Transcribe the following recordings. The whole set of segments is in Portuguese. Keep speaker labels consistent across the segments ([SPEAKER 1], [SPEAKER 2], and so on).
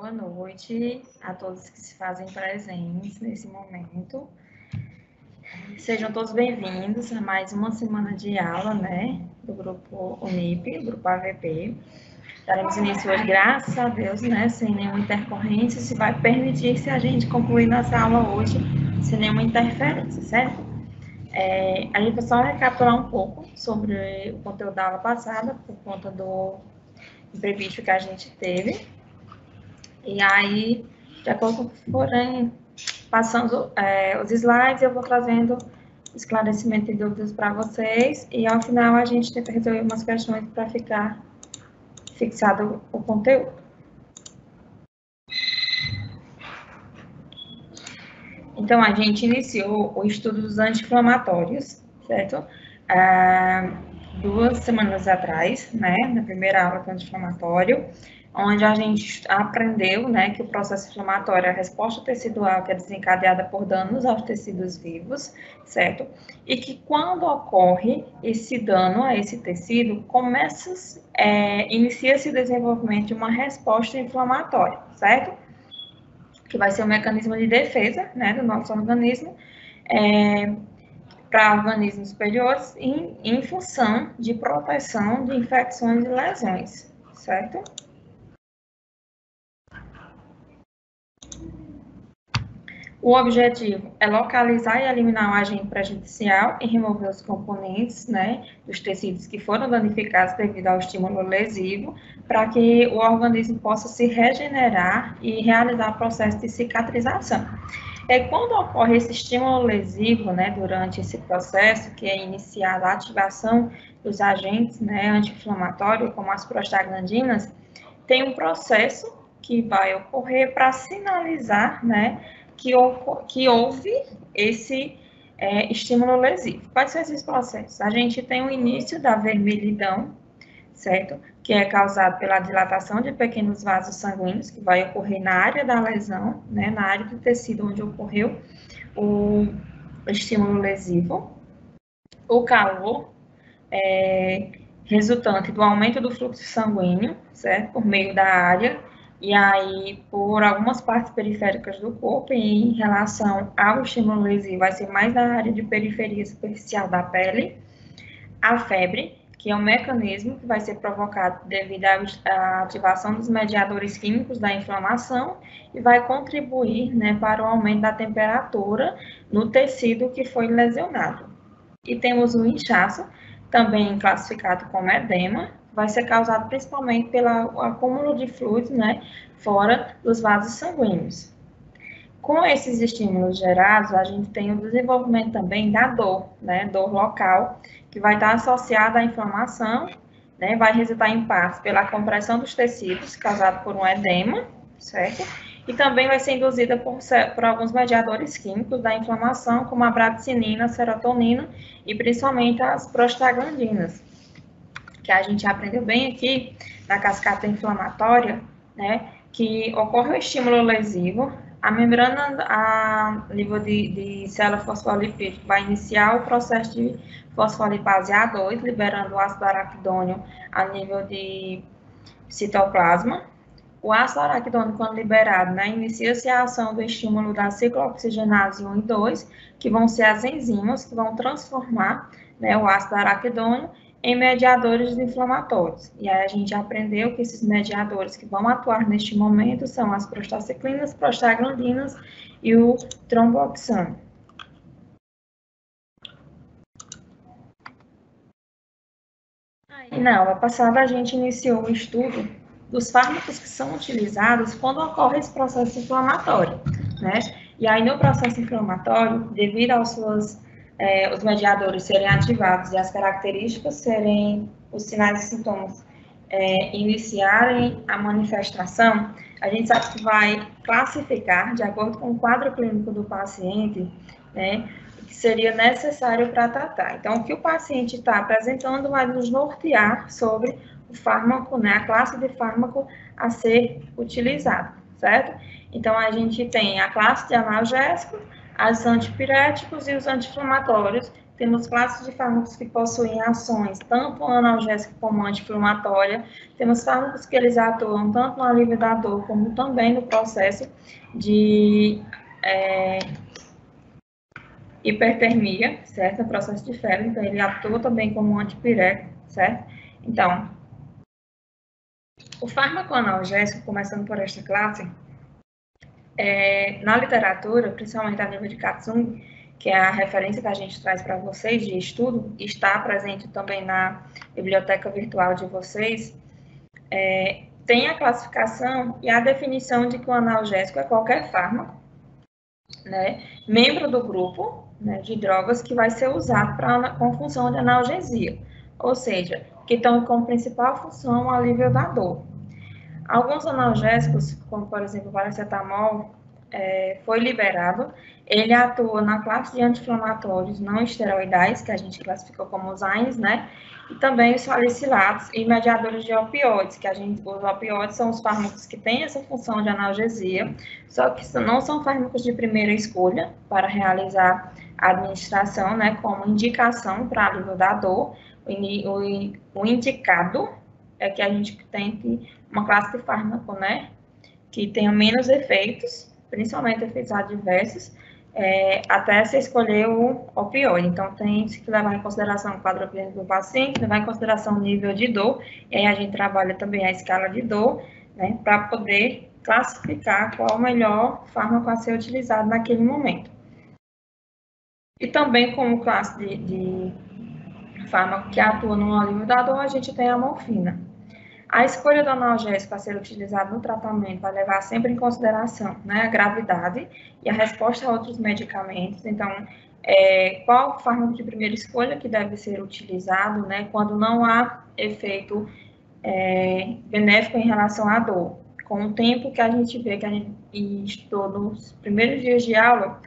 [SPEAKER 1] Boa noite a todos que se fazem presentes nesse momento. Sejam todos bem-vindos a mais uma semana de aula, né, do grupo UNIP, grupo AVP. Daremos início hoje, graças a Deus, né, sem nenhuma intercorrência, se vai permitir se a gente concluir nossa aula hoje sem nenhuma interferência, certo? A gente vai só recapitular um pouco sobre o conteúdo da aula passada, por conta do imprevisto que a gente teve. E aí, de acordo com forem passando os slides, eu vou trazendo esclarecimento e dúvidas para vocês, e ao final a gente tenta resolver umas questões para ficar fixado o conteúdo. Então, a gente iniciou o estudo dos anti-inflamatórios, certo? 2 semanas atrás, né, na primeira aula do anti-inflamatório, onde a gente aprendeu, né, que o processo inflamatório é a resposta tecidual que é desencadeada por danos aos tecidos vivos, certo? E que quando ocorre esse dano a esse tecido, inicia-se o desenvolvimento de uma resposta inflamatória, certo? Que vai ser um mecanismo de defesa, né, do nosso organismo, para organismos superiores em função de proteção de infecções e lesões, certo? O objetivo é localizar e eliminar o agente prejudicial e remover os componentes, né, dos tecidos que foram danificados devido ao estímulo lesivo, para que o organismo possa se regenerar e realizar o processo de cicatrização. Quando ocorre esse estímulo lesivo, né, durante esse processo, que é iniciada a ativação dos agentes, né, anti-inflamatórios, como as prostaglandinas, tem um processo que vai ocorrer para sinalizar, né, que houve esse estímulo lesivo. Quais são esses processos? A gente tem o início da vermelhidão, certo? Que é causado pela dilatação de pequenos vasos sanguíneos, que vai ocorrer na área da lesão, né, na área do tecido onde ocorreu o estímulo lesivo. O calor resultante do aumento do fluxo sanguíneo, certo? Por meio da área, e aí por algumas partes periféricas do corpo, e em relação ao estímulo lesivo, vai ser mais na área de periferia superficial da pele. A febre, que é um mecanismo que vai ser provocado devido à ativação dos mediadores químicos da inflamação e vai contribuir, né, para o aumento da temperatura no tecido que foi lesionado. E temos o inchaço, também classificado como edema, vai ser causado principalmente pelo acúmulo de fluidos, né, fora dos vasos sanguíneos. Com esses estímulos gerados, a gente tem o desenvolvimento também da dor, né, dor local, que vai estar associada à inflamação, né, vai resultar em parte pela compressão dos tecidos, causado por um edema, certo? E também vai ser induzida por alguns mediadores químicos da inflamação, como a bradicinina, a serotonina e principalmente as prostaglandinas, que a gente aprendeu bem aqui na cascata inflamatória, né, que ocorre o estímulo lesivo, a membrana a nível de célula fosfolipídica vai iniciar o processo de fosfolipase A2, liberando o ácido araquidônio a nível de citoplasma. O ácido araquidônico, quando liberado, né, inicia-se a ação do estímulo da ciclooxigenase 1 e 2, que vão ser as enzimas que vão transformar, né, o ácido araquidônio em mediadores inflamatórios. E aí a gente aprendeu que esses mediadores que vão atuar neste momento são as prostaciclinas, prostaglandinas e o tromboxano. Aí, na aula passada, a gente iniciou o estudo dos fármacos que são utilizados quando ocorre esse processo inflamatório, né? E aí, no processo inflamatório, devido aos os mediadores serem ativados e as características serem, os sinais e sintomas iniciarem a manifestação, a gente sabe que vai classificar, de acordo com o quadro clínico do paciente, né, que seria necessário para tratar. Então, o que o paciente está apresentando vai nos nortear sobre o fármaco, né, a classe de fármaco a ser utilizado, certo? Então, a gente tem a classe de analgésicos, os antipiréticos e os anti-inflamatórios, temos classes de fármacos que possuem ações tanto analgésica como anti-inflamatória, temos fármacos que eles atuam tanto no alívio da dor como também no processo de hipertermia, certo? No processo de febre, então ele atua também como antipirético, certo? Então, o fármaco analgésico, começando por esta classe, na literatura, principalmente a nível de Katsung, que é a referência que a gente traz para vocês de estudo, está presente também na biblioteca virtual de vocês, tem a classificação e a definição de que o analgésico é qualquer fármaco, né, membro do grupo, né, de drogas que vai ser usado com função de analgesia, ou seja, que estão com principal função o alívio da dor. Alguns analgésicos, como por exemplo o paracetamol, foi liberado, ele atua na classe de anti-inflamatórios não esteroidais, que a gente classificou como os AINES, né? E também os salicilatos e mediadores de opioides, os opioides são os fármacos que têm essa função de analgesia, só que não são fármacos de primeira escolha para realizar a administração, né? Como indicação para alívio da dor, o indicado é que a gente tente uma classe de fármaco, né? Que tenha menos efeitos, principalmente efeitos adversos, até se escolher o opioide. Então, tem que levar em consideração o quadro clínico do paciente, levar em consideração o nível de dor, e aí a gente trabalha também a escala de dor, né, para poder classificar qual o melhor fármaco a ser utilizado naquele momento. E também como classe de fármaco que atua no alívio da dor, a gente tem a morfina. A escolha do analgésico a ser utilizado no tratamento vai levar sempre em consideração, né, a gravidade e a resposta a outros medicamentos. Então, qual o fármaco de primeira escolha que deve ser utilizado, né, quando não há efeito benéfico em relação à dor. Com o tempo que a gente vê, que a gente estudou nos primeiros dias de aula,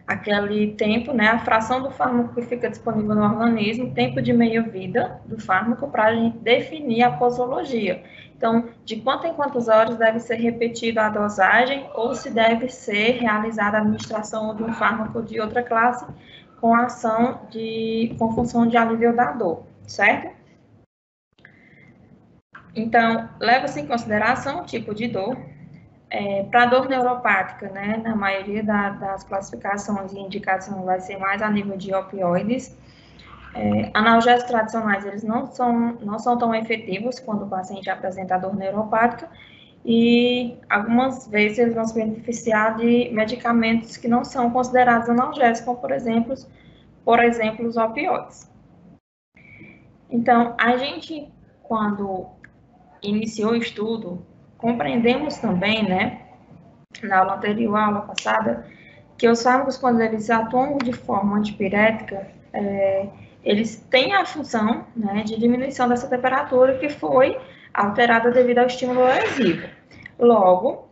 [SPEAKER 1] aquele tempo, né, a fração do fármaco que fica disponível no organismo, tempo de meia-vida do fármaco para a gente definir a posologia. Então, de quanto em quantas horas deve ser repetida a dosagem ou se deve ser realizada a administração de um fármaco de outra classe com com função de alívio da dor, certo? Então, leva-se em consideração o tipo de dor. Para dor neuropática, né, na maioria das classificações e indicações vai ser mais a nível de opioides. Analgésicos tradicionais, eles não são tão efetivos quando o paciente apresenta dor neuropática e algumas vezes eles vão se beneficiar de medicamentos que não são considerados analgésicos, como por exemplo, os opioides. Então, a gente, quando iniciou o estudo, compreendemos também, né, na aula anterior, a aula passada, que os fármacos, quando eles atuam de forma antipirética, eles têm a função, né, de diminuição dessa temperatura que foi alterada devido ao estímulo lesivo. Logo,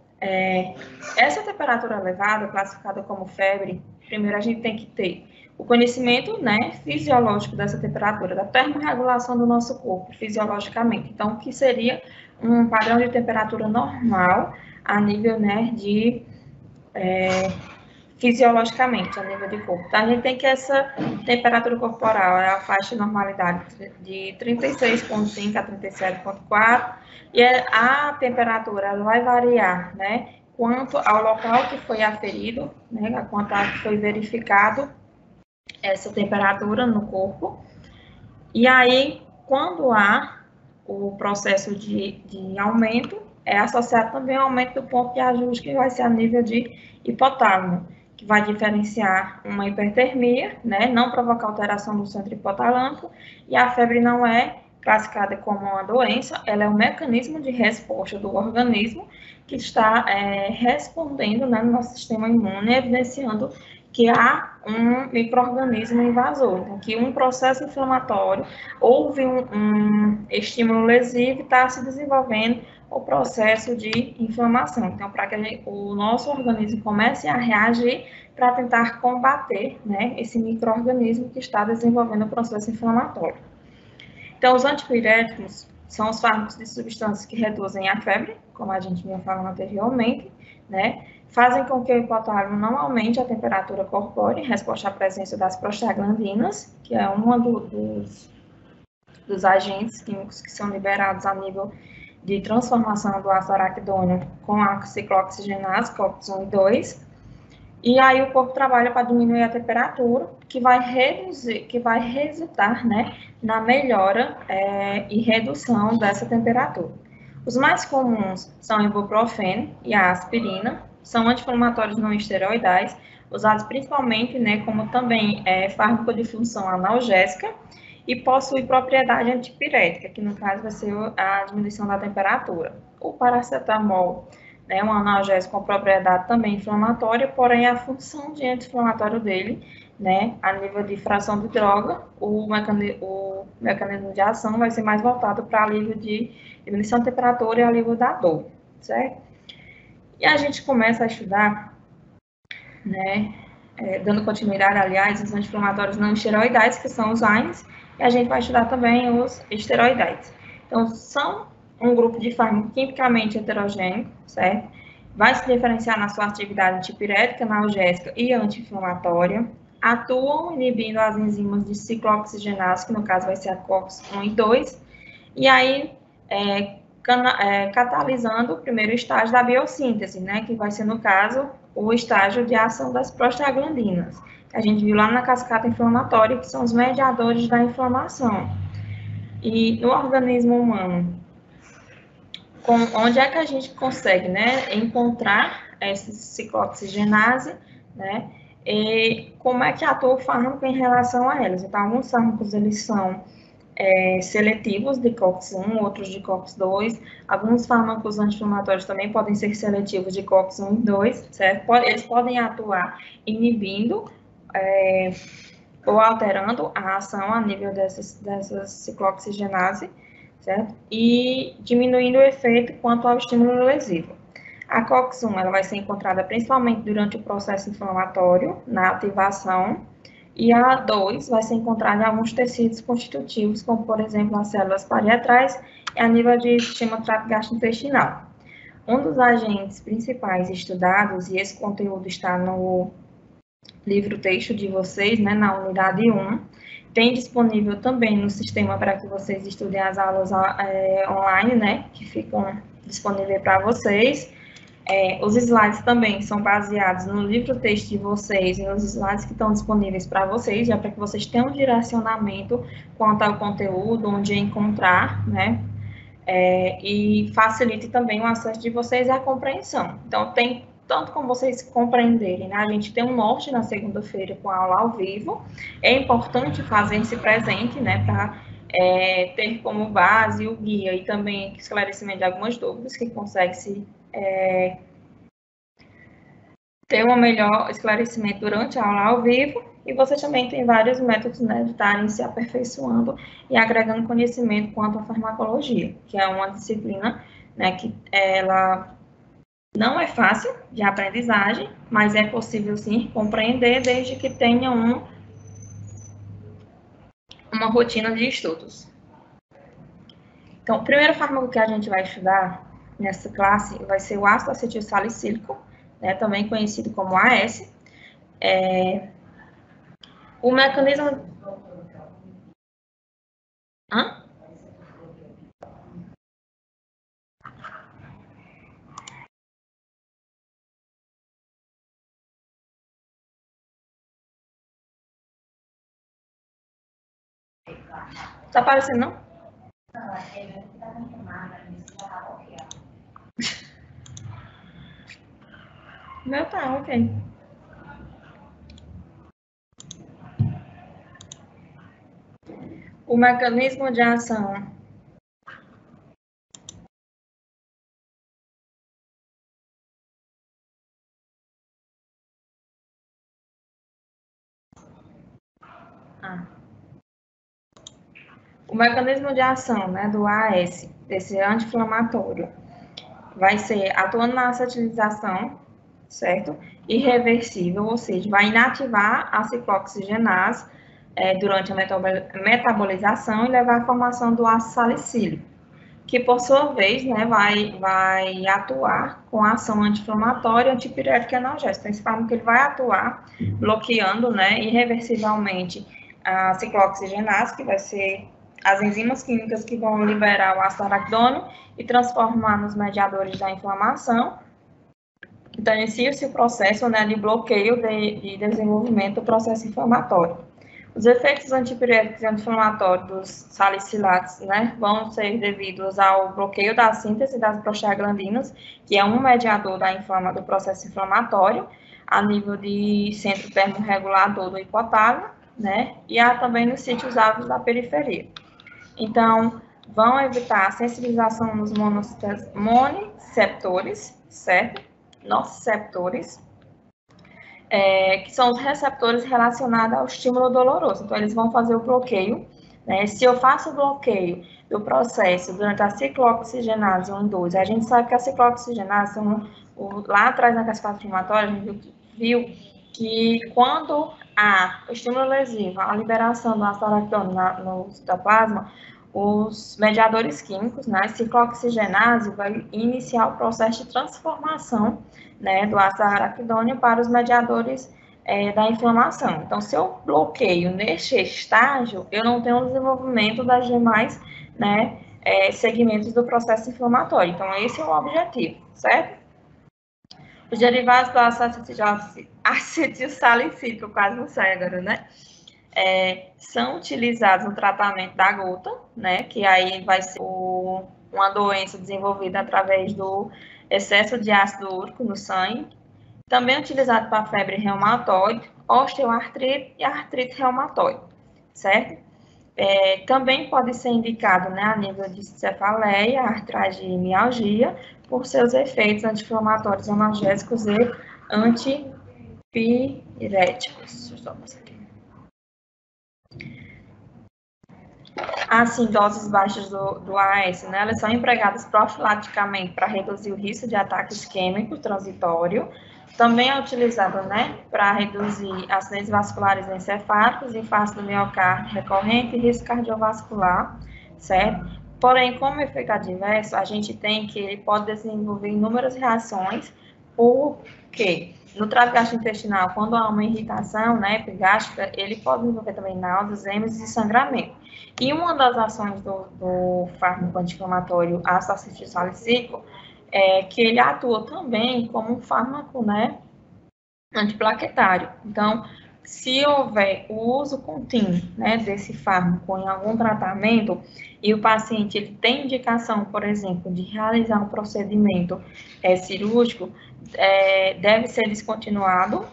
[SPEAKER 1] essa temperatura elevada, classificada como febre, primeiro a gente tem que ter o conhecimento, né, fisiológico dessa temperatura, da termorregulação do nosso corpo, fisiologicamente. Então, o que seria um padrão de temperatura normal a nível, né, de fisiologicamente, a nível de corpo. Então, a gente tem que essa temperatura corporal é a faixa de normalidade de 36,5 a 37,4 e a temperatura ela vai variar, né, quanto ao local que foi aferido, né, quanto a que foi verificado essa temperatura no corpo. E aí, quando há o processo de aumento, é associado também ao aumento do ponto de ajuste, que vai ser a nível de hipotálamo, que vai diferenciar uma hipertermia, né, não provocar alteração do centro hipotalâmico, e a febre não é classificada como uma doença, ela é um mecanismo de resposta do organismo que está respondendo, né, no nosso sistema imune, evidenciando que há um micro-organismo invasor, então, que um processo inflamatório, houve um estímulo lesivo e está se desenvolvendo o processo de inflamação. Então, para que o nosso organismo comece a reagir para tentar combater, né, esse micro-organismo que está desenvolvendo o processo inflamatório. Então, os antipiréticos são os fármacos de substâncias que reduzem a febre, como a gente vinha falando anteriormente, né, fazem com que o hipotálamo não aumente a temperatura corpórea em resposta à presença das prostaglandinas, que é um dos agentes químicos que são liberados a nível de transformação do ácido araquidônio com a ciclooxigenase, COX 1 e 2. E aí o corpo trabalha para diminuir a temperatura, que vai resultar, né, na melhora e redução dessa temperatura. Os mais comuns são o ibuprofeno e a aspirina, são anti-inflamatórios não esteroidais, usados principalmente, né, como também fármaco de função analgésica, e possui propriedade antipirética, que no caso vai ser a diminuição da temperatura. O paracetamol, né, um analgésico com propriedade também inflamatória, porém a função de anti-inflamatório dele, né, a nível de fração de droga, o mecanismo de ação vai ser mais voltado para alívio de diminuição da temperatura e alívio da dor, certo? E a gente começa a estudar, né, dando continuidade, aliás, os anti-inflamatórios não esteroidais, que são os AINES, e a gente vai estudar também os esteroidais. Então, são um grupo de fármaco quimicamente heterogêneo, certo? Vai se diferenciar na sua atividade antipirética, analgésica e anti-inflamatória. Atuam inibindo as enzimas de ciclooxigenase, que no caso vai ser a COX 1 e 2. E aí, catalisando o primeiro estágio da biossíntese, né? Que vai ser, no caso, o estágio de ação das prostaglandinas. A gente viu lá na cascata inflamatória, que são os mediadores da inflamação. E no organismo humano, onde é que a gente consegue, né, encontrar essa ciclooxigenase, né, e como é que atua o fármaco em relação a elas. Então, alguns fármacos, eles são seletivos de COX-1, outros de COX-2. Alguns fármacos anti-inflamatórios também podem ser seletivos de COX-1 e 2, certo? Eles podem atuar inibindo ou alterando a ação a nível dessas ciclooxigenase, certo? E diminuindo o efeito quanto ao estímulo lesivo. A COX-1 ela vai ser encontrada principalmente durante o processo inflamatório, na ativação, e a 2 vai ser encontrada em alguns tecidos constitutivos, como, por exemplo, as células parietrais e a nível de sistema trato gastrointestinal. Um dos agentes principais estudados, e esse conteúdo está no livro-texto de vocês, né, na unidade 1, tem disponível também no sistema para que vocês estudem as aulas online, né, que ficam disponíveis para vocês. Os slides também são baseados no livro-texto de vocês e nos slides que estão disponíveis para vocês, já para que vocês tenham um direcionamento quanto ao conteúdo, onde encontrar, né? E facilite também o acesso de vocês e a compreensão. Então, tem tanto como vocês compreenderem, né? A gente tem um norte na segunda-feira com a aula ao vivo. É importante fazer-se presente, né? Para ter como base o guia e também esclarecimento de algumas dúvidas que consegue se ter um melhor esclarecimento durante a aula ao vivo, e você também tem vários métodos, né, de estarem se aperfeiçoando e agregando conhecimento quanto à farmacologia, que é uma disciplina, né, que ela não é fácil de aprendizagem, mas é possível sim compreender desde que tenha uma rotina de estudos. Então, o primeiro fármaco que a gente vai estudar nessa classe vai ser o ácido acetil salicílico, né, também conhecido como AS. O mecanismo... Hã? Tá aparecendo, não? Meu tá, ok. O mecanismo de ação O mecanismo de ação, né, do AS, desse anti-inflamatório, vai ser atuando na acetilização, certo? Irreversível, ou seja, vai inativar a ciclooxigenase durante a metabolização e levar à formação do ácido salicílico. que por sua vez, né, vai atuar com a ação anti-inflamatória, antipirética e analgésica. Então, esse fármaco ele vai atuar bloqueando, né, irreversivelmente a ciclooxigenase, que vai ser as enzimas químicas que vão liberar o ácido araquidônico e transformar nos mediadores da inflamação. Então, inicia-se o processo, né, de bloqueio de desenvolvimento do processo inflamatório. Os efeitos antipiréticos e anti-inflamatórios dos salicilatos, né, vão ser devidos ao bloqueio da síntese das prostaglandinas, que é um mediador do processo inflamatório, a nível de centro termorregulador do hipotálamo, né, e há também nos sítios alvos da periferia. Então, vão evitar a sensibilização nos monoceptores, certo? Nociceptores, que são os receptores relacionados ao estímulo doloroso. Então, eles vão fazer o bloqueio, né? Se eu faço o bloqueio do processo durante a ciclooxigenase 1 e 2, a gente sabe que a ciclooxigenase, lá atrás na cascata inflamatória, a gente viu que quando há o estímulo lesivo, a liberação do ácido araquidônico no citoplasma, os mediadores químicos, né, a ciclooxigenase vai iniciar o processo de transformação, né, do ácido araquidônico para os mediadores da inflamação. Então, se eu bloqueio neste estágio, eu não tenho o desenvolvimento das demais, né, segmentos do processo inflamatório. Então, esse é o objetivo, certo? Os derivados do acetilsalicílico, quase no cérebro, né? São utilizados no tratamento da gota, né? Que aí vai ser uma doença desenvolvida através do excesso de ácido úrico no sangue. Também é utilizado para febre reumatoide, osteoartrite e artrite reumatoide, certo? Também pode ser indicado, né, a nível de cefaleia, artralgia e mialgia, por seus efeitos anti-inflamatórios, analgésicos e antipiréticos. Deixa eu só passar aqui. Assim, doses baixas do AS, né, elas são empregadas profilaticamente para reduzir o risco de ataque isquêmico transitório. Também é utilizado, né, para reduzir acidentes vasculares encefálicos, infarto do miocárdio recorrente e risco cardiovascular, certo? Porém, como efeito adverso, a gente tem que ele pode desenvolver inúmeras reações, porque no trato gastrointestinal, quando há uma irritação, né, epigástrica, ele pode desenvolver também náuseas, êmesis e sangramento. E uma das ações do fármaco anti-inflamatório ácido acetilsalicílico é que ele atua também como um fármaco, né, antiplaquetário. Então, se houver o uso contínuo, né, desse fármaco em algum tratamento e o paciente ele tem indicação, por exemplo, de realizar um procedimento cirúrgico, deve ser descontinuado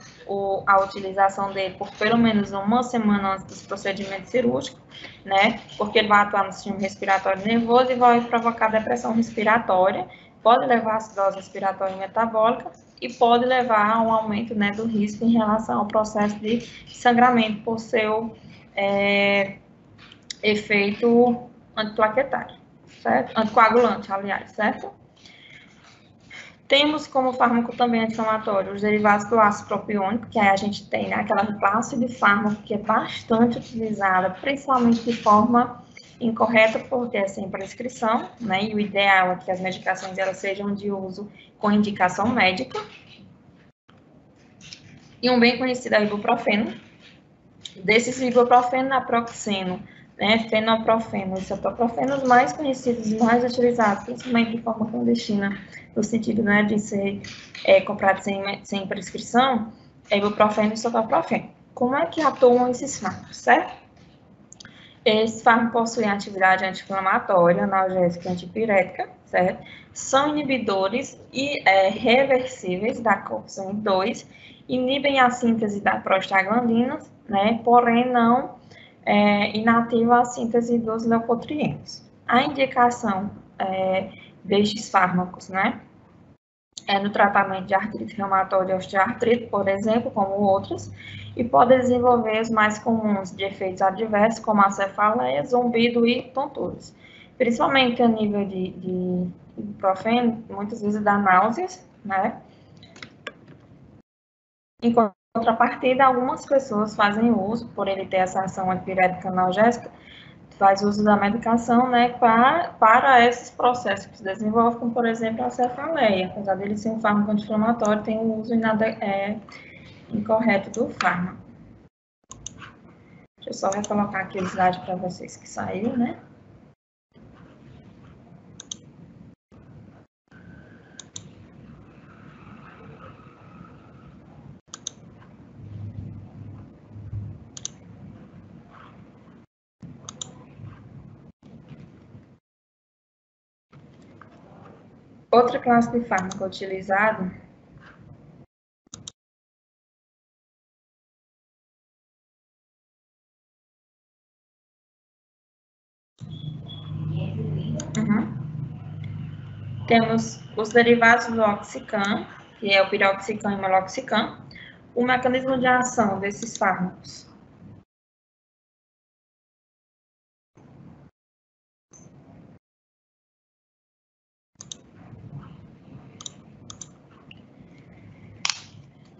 [SPEAKER 1] a utilização dele por pelo menos uma semana antes dos procedimentos cirúrgicos, né, porque ele vai atuar no sistema respiratório nervoso e vai provocar depressão respiratória, pode levar a acidose respiratória metabólica e pode levar a um aumento, né, do risco em relação ao processo de sangramento por seu efeito antiplaquetário, certo? Anticoagulante, aliás, certo? Temos como fármaco também anti-inflamatório os derivados do ácido propiônico, que aí a gente tem, né, aquela classe de fármaco que é bastante utilizada, principalmente de forma incorreta, porque é sem prescrição, né, e o ideal é que as medicações elas sejam de uso com indicação médica. E um bem conhecido é o ibuprofeno. Desses ibuprofeno, naproxeno, né, fenoprofeno e cetoprofeno, os mais conhecidos e mais utilizados, principalmente de forma clandestina, no sentido, né, de ser comprado sem prescrição, é ibuprofeno e cetoprofeno. Como é que atuam esses fármacos, certo? Esses fármacos possuem atividade anti-inflamatória, analgésica e antipirética, certo? São inibidores e reversíveis da COX-1 e 2, inibem a síntese da prostaglandinas, né? Porém não inativa a síntese dos leucotrienos. A indicação destes fármacos, né, no tratamento de artrite reumatoide e osteoartrite, por exemplo, como outros, e pode desenvolver os mais comuns de efeitos adversos, como a cefaleia, zumbido e tonturas. Principalmente a nível de ibuprofeno, muitas vezes dá náuseas, né? Em contrapartida, algumas pessoas fazem uso, por ele ter essa ação antipirética analgésica, faz uso da medicação, né, para esses processos que se desenvolvem, como, por exemplo, a cefaleia. Apesar dele ser um fármaco anti-inflamatório, tem o uso incorreto do fármaco. Deixa eu só recolocar aqui o slide para vocês que saiu, né? Outra classe de fármaco utilizado temos os derivados do oxicam, que é o piroxicam e o meloxicam. O mecanismo de ação desses fármacos.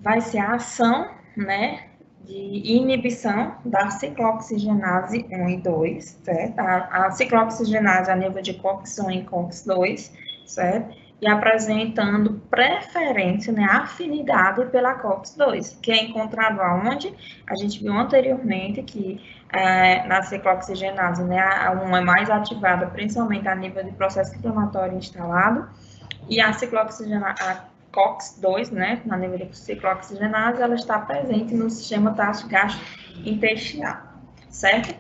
[SPEAKER 1] Vai ser a ação, né, de inibição da ciclooxigenase 1 e 2, certo? A ciclooxigenase a nível de COX-1 e COX-2, certo? E apresentando preferência, né, afinidade pela COX-2, que é encontrado aonde? A gente viu anteriormente que na ciclooxigenase, né, a 1 é mais ativada, principalmente a nível de processo inflamatório instalado, e a ciclooxigenase, COX-2, né, na nível de ciclooxigenase, ela está presente no sistema gastrointestinal, certo?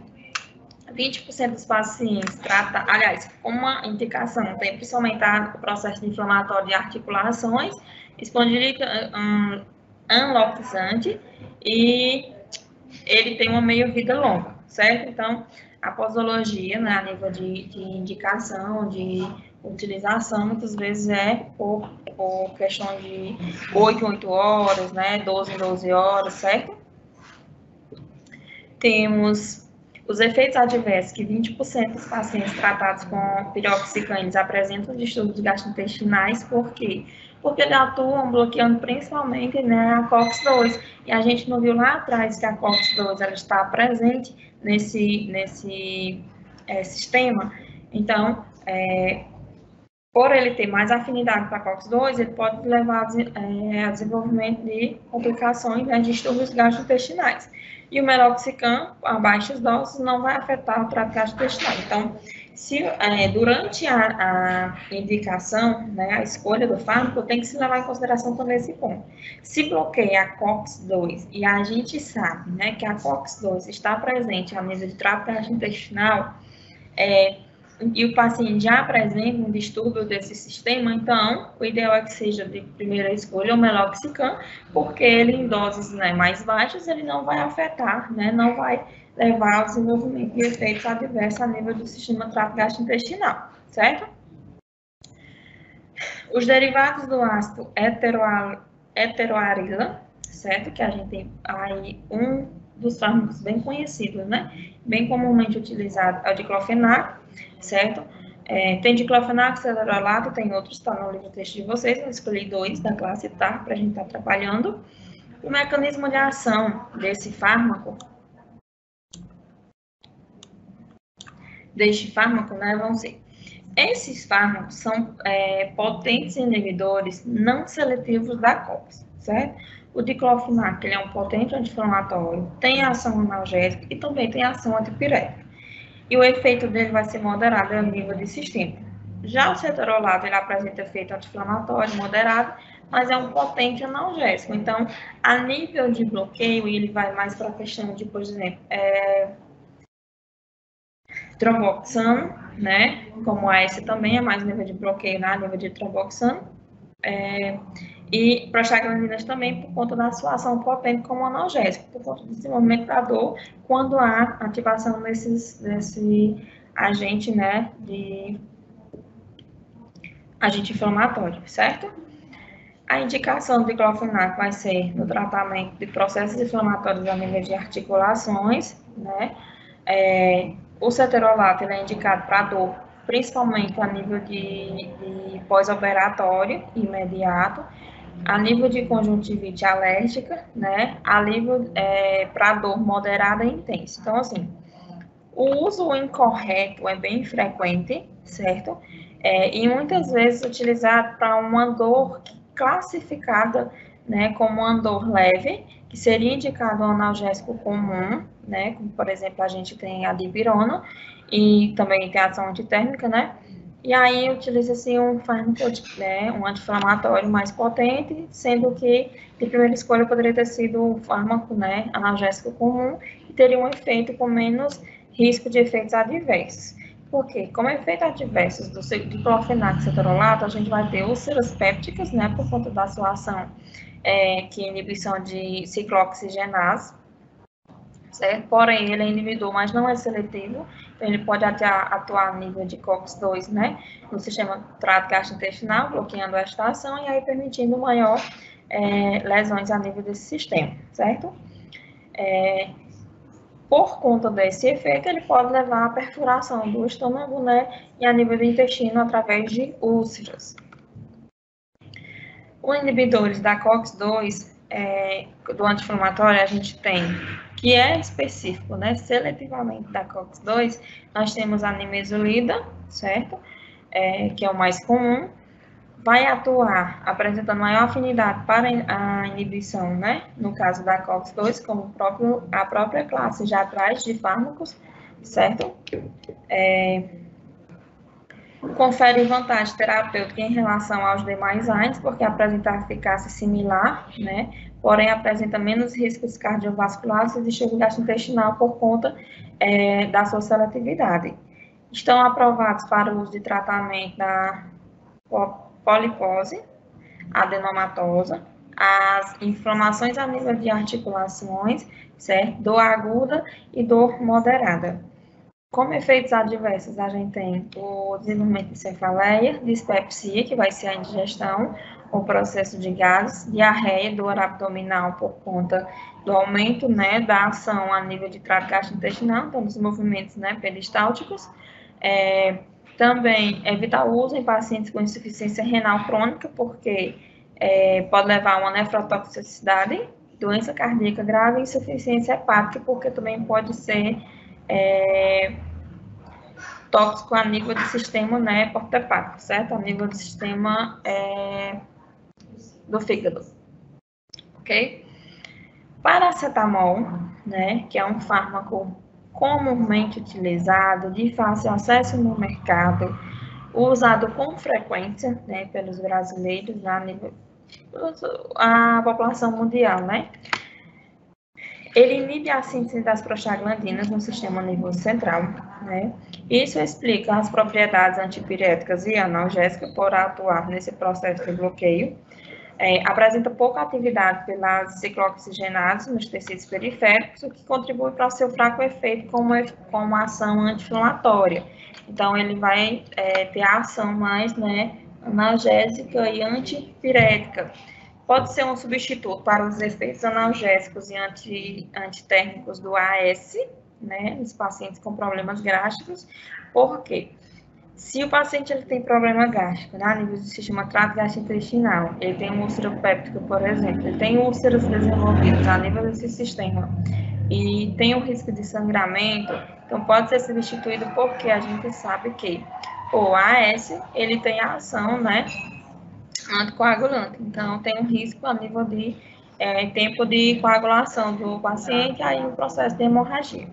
[SPEAKER 1] 20% dos pacientes trata, aliás, uma indicação, tem principalmente o processo inflamatório de articulações, espondilite anlopizante, e ele tem uma meia-vida longa, certo? Então, a posologia, né, a nível de indicação, de utilização, muitas vezes é por questão de 8 em 8 horas, né, 12 em 12 horas, certo? Temos os efeitos adversos, que 20% dos pacientes tratados com piroxicam apresentam distúrbios gastrointestinais, por quê? Porque eles atuam bloqueando principalmente, né, a COX-2, e a gente não viu lá atrás que a COX-2 ela está presente nesse sistema. Então, por ele ter mais afinidade com a COX-2, ele pode levar a desenvolvimento de complicações, né, de distúrbios gastrointestinais. E o meloxicam, a baixas doses, não vai afetar o trato gastrointestinal. Então, se durante a indicação, né, a escolha do fármaco, tem que se levar em consideração também esse ponto. Se bloqueia a COX-2 e a gente sabe, né, que a COX-2 está presente a nível de trato gastrointestinal, e o paciente já apresenta um distúrbio desse sistema, então o ideal é que seja de primeira escolha o meloxicam, porque ele em doses, né, mais baixas ele não vai afetar, né, não vai levar ao desenvolvimento de efeitos adversos a nível do sistema trato gastrointestinal, certo? Os derivados do ácido heteroarila, certo? Que a gente tem aí um dos fármacos bem conhecidos, né? Bem comumente utilizado é o diclofenaco, certo? Tem diclofenaco, celerolato, tem outros, está no livro texto de vocês, eu escolhi 2 da classe TAR para a gente estar trabalhando. O mecanismo de ação desse fármaco, né, vão ser. Esses fármacos são potentes inibidores não seletivos da COX, certo? O diclofenac, ele é um potente anti-inflamatório, tem ação analgésica e também tem ação antipirética. E o efeito dele vai ser moderado a nível de sistema. Já o ceterolato, ele apresenta efeito anti-inflamatório moderado, mas é um potente analgésico. Então, a nível de bloqueio, ele vai mais para a questão de, por exemplo, tromboxano, né? Como a esse também é mais nível de bloqueio na nível de tromboxano. E prostaglandinas também por conta da sua ação potente como analgésico, por conta do desenvolvimento da dor, quando há ativação desse agente, né, de agente inflamatório, certo? A indicação do diclofenac vai ser no tratamento de processos inflamatórios a nível de articulações, né? O ceterolato é indicado para dor, principalmente a nível de pós-operatório imediato, a nível de conjuntivite alérgica, né? A nível para dor moderada e intensa. Então, assim, O uso incorreto é bem frequente, certo? E muitas vezes utilizado para uma dor classificada, né, como uma dor leve, que seria indicado um analgésico comum, né, como por exemplo a gente tem a dipirona e também tem a ação antitérmica, né? E aí utiliza-se um fármaco, né, um anti-inflamatório mais potente, sendo que de primeira escolha poderia ter sido o fármaco, né, analgésico comum, que teria um efeito com menos risco de efeitos adversos. Por quê? Como efeitos adversos do diclofenac cetrolato, a gente vai ter úlceras pépticas, né, por conta da sua ação, que é inibição de ciclooxigenase, certo? Porém, ele é inibidor, mas não é seletivo, então ele pode atuar a nível de COX-2, né, no sistema trato gastrointestinal, bloqueando esta ação e aí permitindo maior lesões a nível desse sistema, certo? Por conta desse efeito, ele pode levar à perfuração do estômago, né, e a nível do intestino através de úlceras. Os inibidores da COX-2, do anti-inflamatório, a gente tem, que é específico, né, seletivamente da COX-2, nós temos a nimesulida, certo? Que é o mais comum, vai atuar apresentando maior afinidade para a inibição, né? No caso da COX-2, como a própria classe já traz de fármacos, certo? Confere vantagem terapêutica em relação aos demais AINES, porque apresenta eficácia similar, né? Porém, apresenta menos riscos cardiovasculares e distúrbio gastrointestinal por conta da sua seletividade. Estão aprovados para o uso de tratamento da polipose adenomatosa, as inflamações a nível de articulações, certo? Dor aguda e dor moderada. Como efeitos adversos, a gente tem o desenvolvimento de cefaleia, dispepsia, que vai ser a indigestão, o processo de gases, diarreia, dor abdominal por conta do aumento, né, da ação a nível de trato gastrointestinal, então dos movimentos, né, peristálticos. Também evitar o uso em pacientes com insuficiência renal crônica, porque pode levar a uma nefrotoxicidade, doença cardíaca grave e insuficiência hepática, porque também pode ser tóxico a nível do sistema, né, porto-hepático, certo? A nível do sistema do fígado, ok? Paracetamol, né, que é um fármaco comumente utilizado, de fácil acesso no mercado, usado com frequência, né, pelos brasileiros, a nível a população mundial, né? Ele inibe a síntese das prostaglandinas no sistema nervoso central, né? Isso explica as propriedades antipiréticas e analgésicas por atuar nesse processo de bloqueio. Apresenta pouca atividade pelas ciclooxigenases nos tecidos periféricos, o que contribui para o seu fraco efeito como ação anti-inflamatória. Então, ele vai ter a ação mais, né, analgésica e antipirética. Pode ser um substituto para os efeitos analgésicos e antitérmicos do AS, né, nos pacientes com problemas gástricos. Por quê? Se o paciente ele tem problema gástrico, né, a nível do sistema trato gastrointestinal, ele tem um úlcera péptica, por exemplo, ele tem úlceras desenvolvidas a nível desse sistema e tem o risco de sangramento, então pode ser substituído porque a gente sabe que o AS, ele tem a ação, né, anticoagulante, então tem um risco a nível de tempo de coagulação do paciente, aí o processo de hemorragia.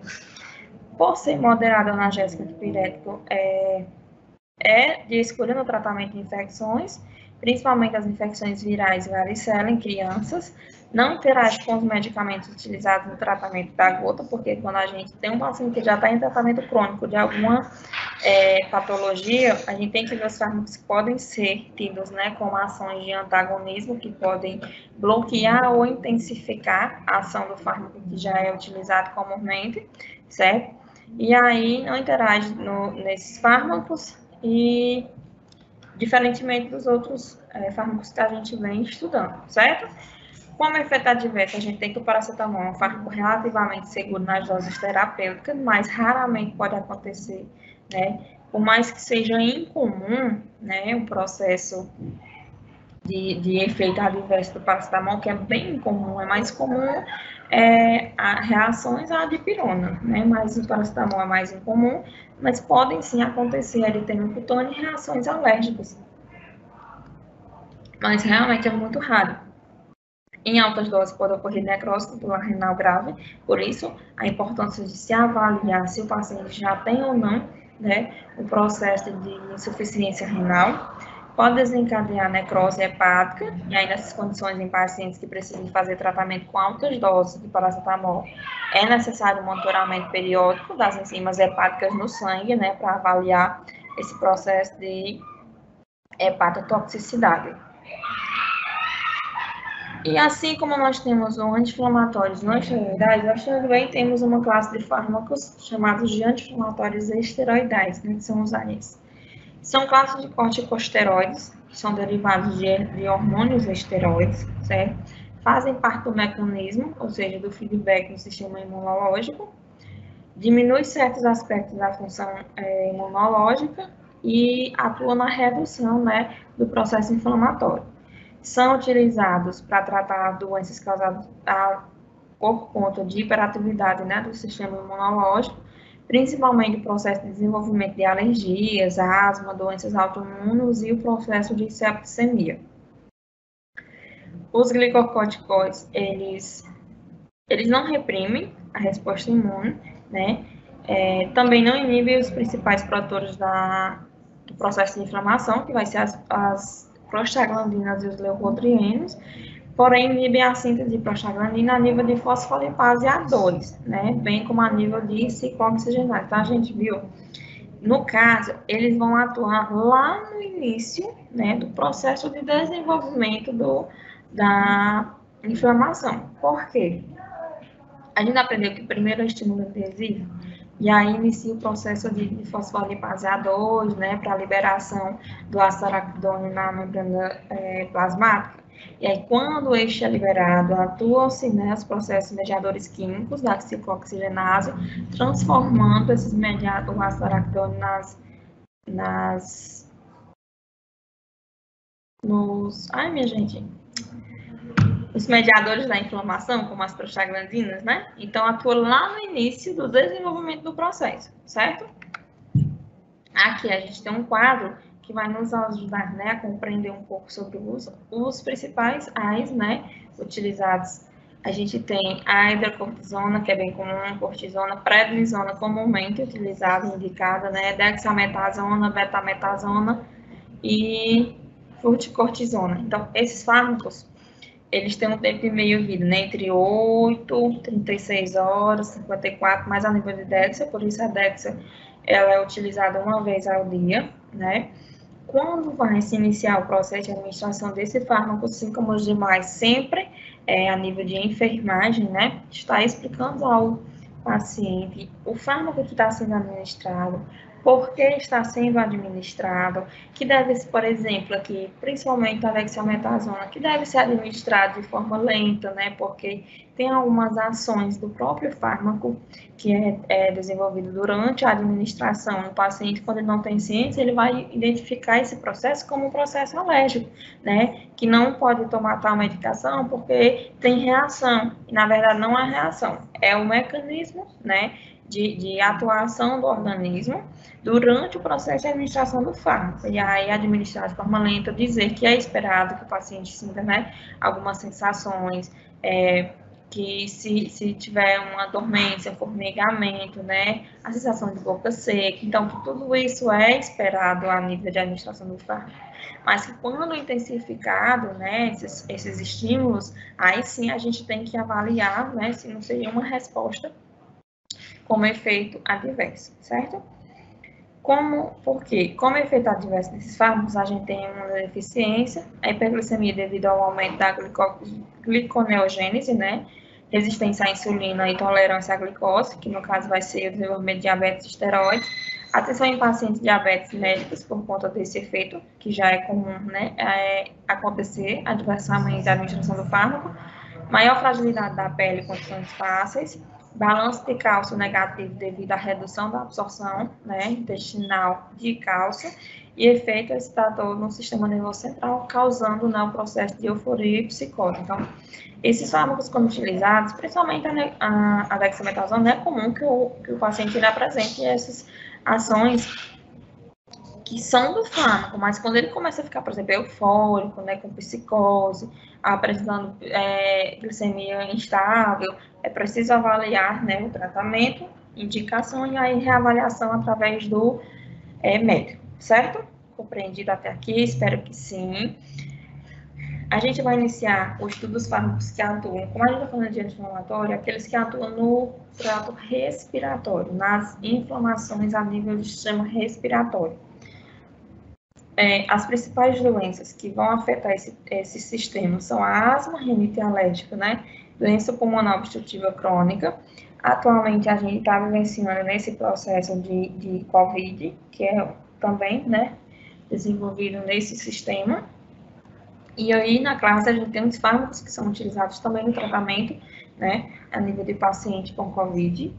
[SPEAKER 1] Por ser moderado analgésico antipirético, de escolha no tratamento de infecções, principalmente as infecções virais e varicela em crianças, não interage com os medicamentos utilizados no tratamento da gota, porque quando a gente tem um paciente que já está em tratamento crônico de alguma patologia, a gente tem que ver os fármacos que podem ser tidos, né, como ações de antagonismo, que podem bloquear ou intensificar a ação do fármaco que já é utilizado comumente, certo? E aí não interage nesses fármacos e diferentemente dos outros fármacos que a gente vem estudando, certo? Como efeito adverso, a gente tem que o paracetamol é um fármaco relativamente seguro nas doses terapêuticas, mas raramente pode acontecer, né? Por mais que seja incomum, né, o processo de efeito adverso do paracetamol, que é bem comum, é mais comum a reações à dipirona, né? Mas o paracetamol é mais incomum, mas podem sim acontecer eritema cutâneo e reações alérgicas. Mas realmente é muito raro. Em altas doses pode ocorrer necrose tubular renal grave, por isso a importância de se avaliar se o paciente já tem ou não, né, o processo de insuficiência renal. Pode desencadear necrose hepática, e aí nessas condições em pacientes que precisam fazer tratamento com altas doses de paracetamol, é necessário um monitoramento periódico das enzimas hepáticas no sangue, né, para avaliar esse processo de hepatotoxicidade. E assim como nós temos o anti-inflamatórios não esteroidais, nós também temos uma classe de fármacos chamados de anti-inflamatórios esteroidais, né, que são os AIs. São classes de corticosteroides, que são derivados de hormônios esteroides, certo? Fazem parte do mecanismo, ou seja, do feedback no sistema imunológico, diminui certos aspectos da função imunológica e atua na redução, né, do processo inflamatório. São utilizados para tratar doenças causadas por conta de hiperatividade, né, do sistema imunológico, principalmente o processo de desenvolvimento de alergias, asma, doenças autoimunes e o processo de septicemia. Os glicocorticoides, eles não reprimem a resposta imune, né? Também não inibem os principais produtores do processo de inflamação, que vai ser as prostaglandinas e os leucotrienos, porém inibem a síntese de prostaglandina a nível de fosfolipase A2, né? Bem como a nível de ciclooxigenase. Então, a gente viu, no caso, eles vão atuar lá no início, né, do processo de desenvolvimento da inflamação. Por quê? A gente aprendeu que primeiro é o estímulo adesivo, e aí inicia o processo de fosfolipase A2, né, para a liberação do ácido araquidônico na membrana plasmática. E aí, quando este é liberado, atuam-se, né, os processos mediadores químicos da ciclooxigenase, transformando esses mediadores, o ácido araquidônico os mediadores da inflamação, como as prostaglandinas, né? Então, atua lá no início do desenvolvimento do processo, certo? Aqui a gente tem um quadro que vai nos ajudar, né, a compreender um pouco sobre os principais AIs, né, utilizados. A gente tem a hidrocortisona, que é bem comum, cortisona, prednisona, comumente utilizada, indicada, né, dexametasona, betametasona e fluticcortisona. Então, esses fármacos, eles têm um tempo de meio-vida, né, entre 8, 36 horas, 54, mais a nível de Dexa, por isso a Dexa ela é utilizada uma vez ao dia, né. Quando vai se iniciar o processo de administração desse fármaco, assim como os demais, sempre a nível de enfermagem, né, está explicando ao paciente o fármaco que está sendo administrado, por que está sendo administrado, que deve, por exemplo, aqui, principalmente a dexametasona, que deve ser administrado de forma lenta, né, porque tem algumas ações do próprio fármaco que é desenvolvido durante a administração no paciente, quando ele não tem ciência, ele vai identificar esse processo como um processo alérgico, né, que não pode tomar tal medicação porque tem reação, e na verdade não é reação, é o mecanismo, né, de atuação do organismo durante o processo de administração do fármaco. E aí, administrar de forma lenta, dizer que é esperado que o paciente sinta, né, algumas sensações, que se tiver uma dormência, formigamento, né, a sensação de boca seca. Então, tudo isso é esperado a nível de administração do fármaco. Mas que quando intensificado, né, esses estímulos, aí sim a gente tem que avaliar, né, se não seria uma resposta como efeito adverso, certo? Por quê? Como efeito adverso desses fármacos, a gente tem uma deficiência, a hiperglicemia devido ao aumento da gliconeogênese, né? Resistência à insulina e tolerância à glicose, que no caso vai ser o desenvolvimento de diabetes esteroide. Atenção em pacientes diabéticos médicos por conta desse efeito, que já é comum, né, acontecer adversamente da administração do fármaco. Maior fragilidade da pele, condições fáceis, balanço de cálcio negativo devido à redução da absorção, né, intestinal de cálcio e efeito excitador no sistema nervoso central, causando, né, o processo de euforia e psicose. Então, esses fármacos, quando utilizados, principalmente a dexametasona, é comum que o paciente apresente essas ações que são do fármaco, mas quando ele começa a ficar, por exemplo, eufórico, né, com psicose, apresentando glicemia instável, é preciso avaliar, né, o tratamento, indicação e aí reavaliação através do médico, certo? Compreendido até aqui? Espero que sim. A gente vai iniciar o estudo dos fármacos que atuam, como a gente está falando de anti-inflamatório, aqueles que atuam no trato respiratório, nas inflamações a nível do sistema respiratório. As principais doenças que vão afetar esse sistema são a asma, rinite alérgica, né? Doença pulmonar obstrutiva crônica. Atualmente, a gente está vivenciando nesse processo de COVID, que é também, né, desenvolvido nesse sistema. E aí, na classe, a gente tem os fármacos que são utilizados também no tratamento, né, a nível de paciente com COVID.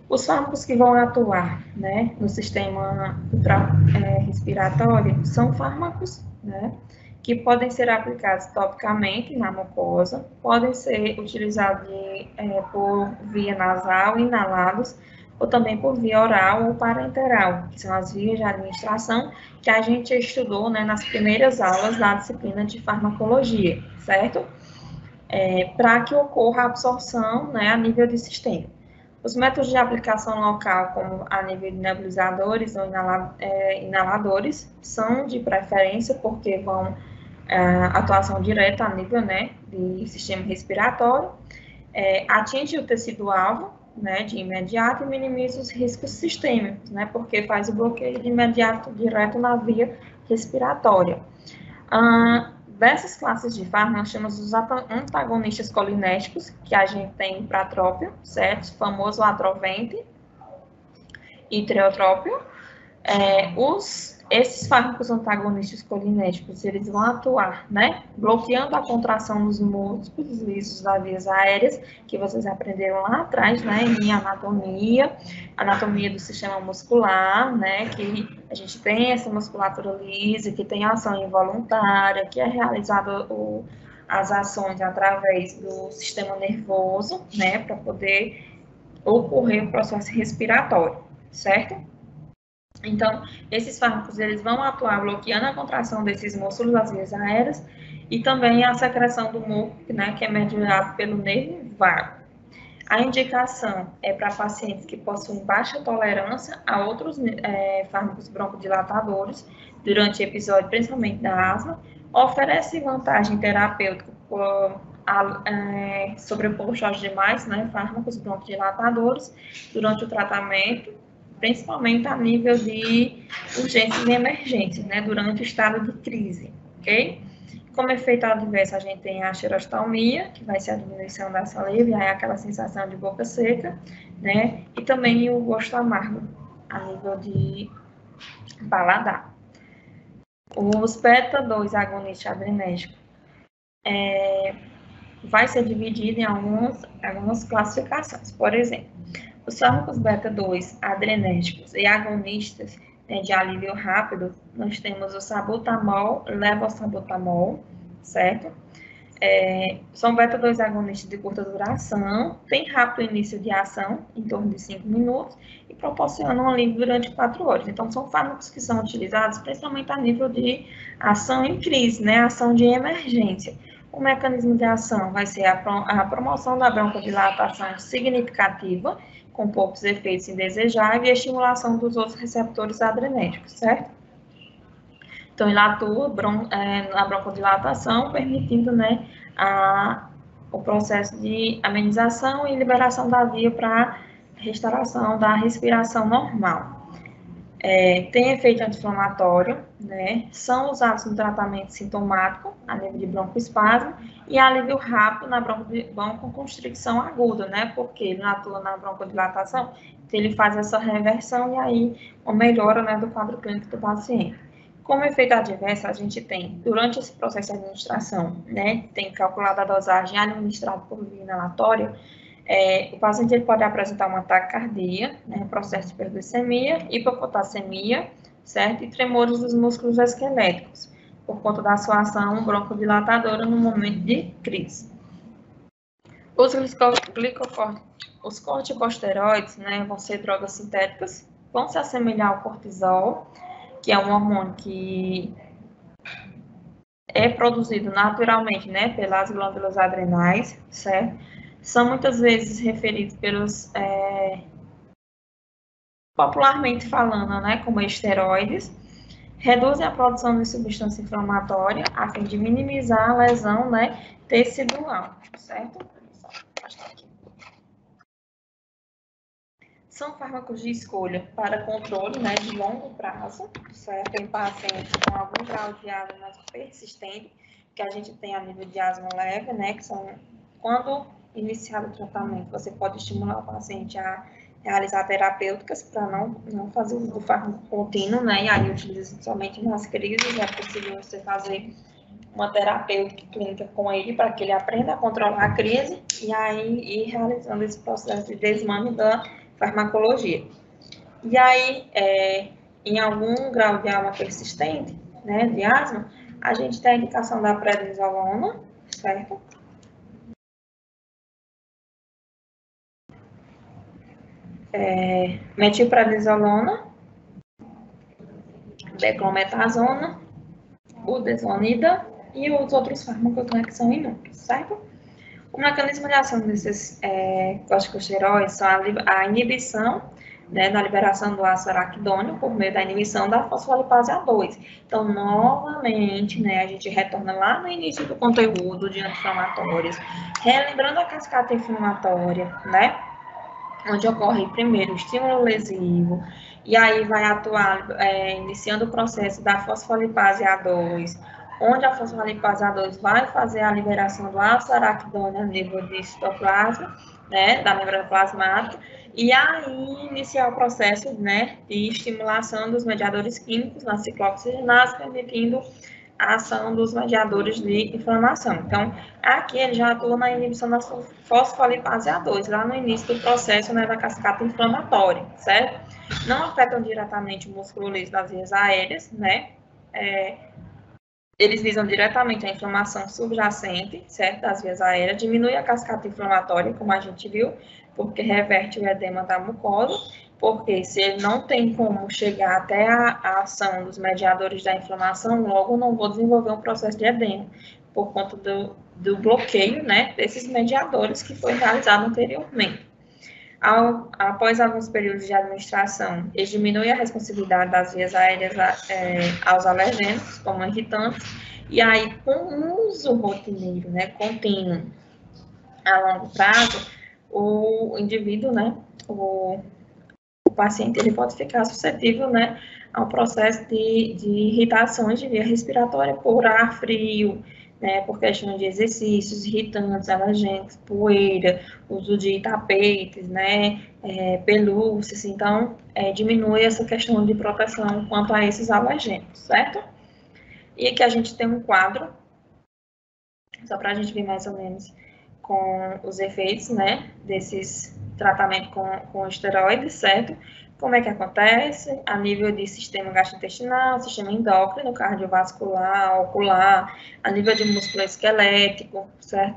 [SPEAKER 1] Os fármacos que vão atuar, né, no sistema respiratório são fármacos, né, que podem ser aplicados topicamente na mucosa, podem ser utilizados por via nasal, inalados, ou também por via oral ou parenteral, que são as vias de administração que a gente estudou, né, nas primeiras aulas da disciplina de farmacologia, certo? Para que ocorra a absorção, né, a nível de sistema. Os métodos de aplicação local, como a nível de nebulizadores ou inaladores, são de preferência porque vão atuação direta a nível, né, de sistema respiratório, atinge o tecido-alvo, né, de imediato e minimiza os riscos sistêmicos, né, porque faz o bloqueio de imediato direto na via respiratória. Dessas classes de fármacos, nós temos os antagonistas colinérgicos, que a gente tem o pratrópio, certo? O famoso atrovente e treotrópio. Esses fármacos antagonistas colinérgicos, eles vão atuar, né, bloqueando a contração dos músculos lisos das vias aéreas, que vocês aprenderam lá atrás, né, em anatomia do sistema muscular, né, que a gente tem essa musculatura lisa, que tem ação involuntária, que é realizada as ações através do sistema nervoso, né, para poder ocorrer o processo respiratório, certo? Então, esses fármacos, eles vão atuar bloqueando a contração desses músculos das vias aéreas e também a secreção do muco, né, que é mediado pelo nervo vago. A indicação é para pacientes que possuem baixa tolerância a outros fármacos broncodilatadores durante o episódio, principalmente da asma, oferece vantagem terapêutica sobreposto aos demais, né, fármacos broncodilatadores durante o tratamento, principalmente a nível de urgências e emergências, né, durante o estado de crise, ok? Como efeito adverso, a gente tem a xerostomia, que vai ser a diminuição da saliva, e aí aquela sensação de boca seca, né, e também o gosto amargo, a nível de paladar. Os beta-2 agonistas adrenérgicos vai ser dividido em algumas classificações. Por exemplo, os fármacos beta-2 adrenérgicos e agonistas, né, de alívio rápido, nós temos o salbutamol, levosalbutamol, certo? São beta-2 agonistas de curta duração, tem rápido início de ação, em torno de 5 minutos, e proporcionam alívio durante 4 horas. Então, são fármacos que são utilizados principalmente a nível de ação em crise, né, ação de emergência. O mecanismo de ação vai ser a promoção da broncodilatação significativa, com poucos efeitos indesejáveis, e a estimulação dos outros receptores adrenérgicos, certo? Então, ele atua na broncodilatação, permitindo, né, o processo de amenização e liberação da via para restauração da respiração normal. Tem efeito anti-inflamatório, né, são usados no tratamento sintomático, a nível de broncoespasmo, e alívio rápido na broncoconstricção aguda, né, porque ele atua na broncodilatação, então ele faz essa reversão e aí uma melhora, né, do quadro clínico do paciente. Como efeito adverso, a gente tem, durante esse processo de administração, né, tem calculado a dosagem administrada por via inalatória, o paciente ele pode apresentar uma taquicardia, né, processo de hiperglicemia, hipopotassemia, certo? E tremores dos músculos esqueléticos, por conta da sua ação broncodilatadora no momento de crise. Os corticosteroides, né, vão ser drogas sintéticas, vão se assemelhar ao cortisol, que é um hormônio que é produzido naturalmente, né, pelas glândulas adrenais, certo? São muitas vezes referidos pelos, popularmente falando, né, como esteroides, reduzem a produção de substância inflamatória a fim de minimizar a lesão, né, tecidual, certo? São fármacos de escolha para controle, né, de longo prazo, certo? Em pacientes com algum grau de asma mais persistente, que a gente tem a nível de asma leve, né, que são, quando iniciado o tratamento, você pode estimular o paciente a realizar terapêuticas para não fazer uso do fármaco contínuo, né, e aí utiliza somente nas crises, é possível você fazer uma terapêutica clínica com ele para que ele aprenda a controlar a crise e aí ir realizando esse processo de desmame da farmacologia. E aí, em algum grau de asma persistente, né, de asma, a gente tem a indicação da prednisolona, certo? Metilprednisolona, beclometasona, budesonida e os outros fármacos, né, que são inúteis, certo? O mecanismo de ação desses corticosteroides são a inibição, né, da liberação do ácido araquidônico por meio da inibição da fosfolipase A2. Então, novamente, né, a gente retorna lá no início do conteúdo de anti-inflamatórios, relembrando a cascata inflamatória, né, onde ocorre primeiro o estímulo lesivo, e aí vai atuar, iniciando o processo da fosfolipase A2, onde a fosfolipase A2 vai fazer a liberação do ácido araquidônico a nível de citoplasma, né, da membrana plasmática, e aí iniciar o processo, né, de estimulação dos mediadores químicos na ciclooxigenase, permitindo a ação dos mediadores de inflamação. Então, aqui ele já atua na inibição da fosfolipase A2, lá no início do processo, né, da cascata inflamatória, certo? Não afetam diretamente o músculo liso das vias aéreas, né? Eles visam diretamente a inflamação subjacente, certo, das vias aéreas, diminui a cascata inflamatória, como a gente viu, porque reverte o edema da mucosa, porque se ele não tem como chegar até a ação dos mediadores da inflamação, logo não vou desenvolver um processo de edema, por conta do bloqueio, né, desses mediadores que foi realizado anteriormente. Após alguns períodos de administração, eles diminuem a responsividade das vias aéreas aos alergênicos, como irritantes, e aí, com uso rotineiro, né, contínuo, a longo prazo, o indivíduo, né, o paciente, ele pode ficar suscetível, né, ao processo de irritações de via respiratória por ar frio, né, por questão de exercícios irritantes, alergênicos, poeira, uso de tapetes, né, pelúcias, então, diminui essa questão de proteção quanto a esses alergênicos, certo? E aqui a gente tem um quadro, só para a gente ver mais ou menos com os efeitos, né, desses tratamentos com esteroides, certo? Como é que acontece? A nível de sistema gastrointestinal, sistema endócrino, cardiovascular, ocular, a nível de músculo esquelético, certo?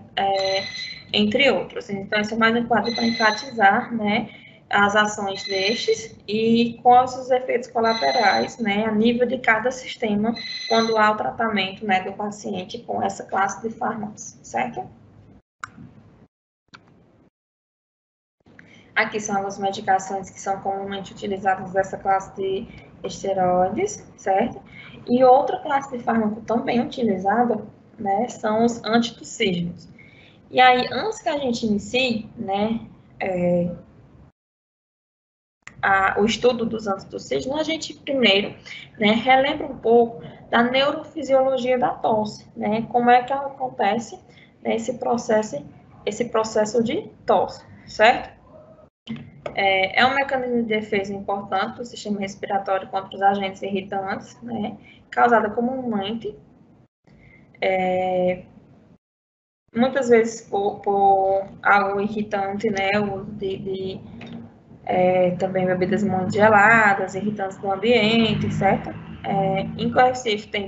[SPEAKER 1] Entre outros. Então, esse é mais um quadro para enfatizar, né, as ações destes e quais os efeitos colaterais, né, a nível de cada sistema, quando há o tratamento, né, do paciente com essa classe de fármacos, certo? Aqui são algumas medicações que são comumente utilizadas dessa classe de esteroides, certo? E outra classe de fármaco também utilizada, né, são os antitussígenos. E aí, antes que a gente inicie, né, o estudo dos antitussígenos, a gente primeiro, né, relembra um pouco da neurofisiologia da tosse, né, como é que acontece, né, esse processo de tosse, certo? é um mecanismo de defesa importante do sistema respiratório contra os agentes irritantes, né? Causada comumente, muitas vezes por algo irritante, né? O uso de também bebidas muito geladas, irritantes do ambiente, certo? Incoercível tem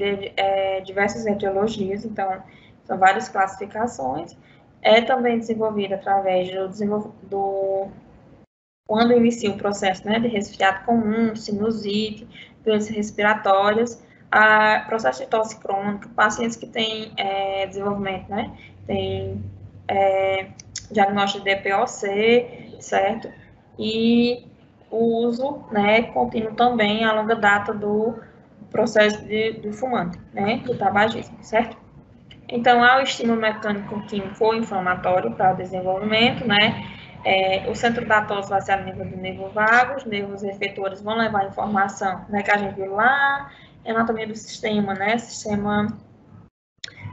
[SPEAKER 1] diversas etiologias, então são várias classificações. É também desenvolvida através quando inicia o processo, né, de resfriado comum, sinusite, doenças respiratórias, processo de tosse crônica, pacientes que têm desenvolvimento, né, tem diagnóstico de DPOC, certo? E o uso, né, contínuo também a longa data do processo do fumante, né, do tabagismo, certo? Então, há o estímulo mecânico químico ou inflamatório para o desenvolvimento, né? O centro da tosse vai ser a nível do nervo vago, os nervos efetores vão levar informação, né, que a gente viu lá, anatomia do sistema, né, sistema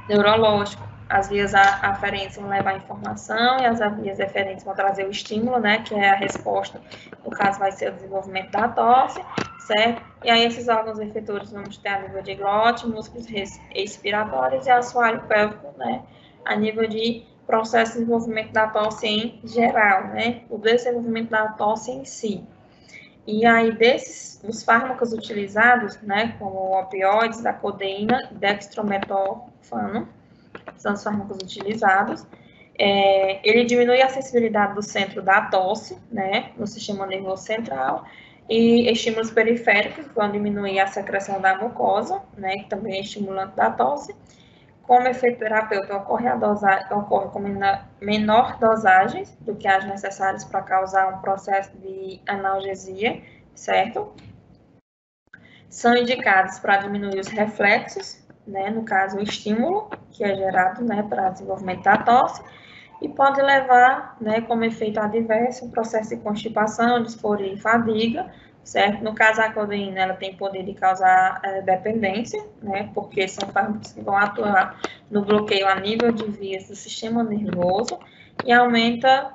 [SPEAKER 1] neurológico. As vias aferentes vão levar a informação e as vias eferentes vão trazer o estímulo, né, que é a resposta. No caso, vai ser o desenvolvimento da tosse, certo? E aí, esses órgãos efetores vamos ter a nível de glote, músculos expiratórios e assoalho pélvico, né, a nível de processo de desenvolvimento da tosse em geral, né, o desenvolvimento da tosse em si. E aí, os fármacos utilizados, né, como opioides, a codeína, dextrometorfano, são os fármacos utilizados. Ele diminui a sensibilidade do centro da tosse, né, no sistema nervoso central, e estímulos periféricos vão diminuir a secreção da mucosa, né, que também é estimulante da tosse. Como efeito terapêutico, ocorre com menor dosagens do que as necessárias para causar um processo de analgesia, certo? São indicados para diminuir os reflexos, né, no caso, o estímulo que é gerado, né, para desenvolvimento da tosse, e pode levar, né, como efeito adverso, um processo de constipação, disforia e fadiga, certo? No caso, a codeína, ela tem poder de causar dependência, né, porque são fármacos que vão atuar no bloqueio a nível de vias do sistema nervoso e aumenta,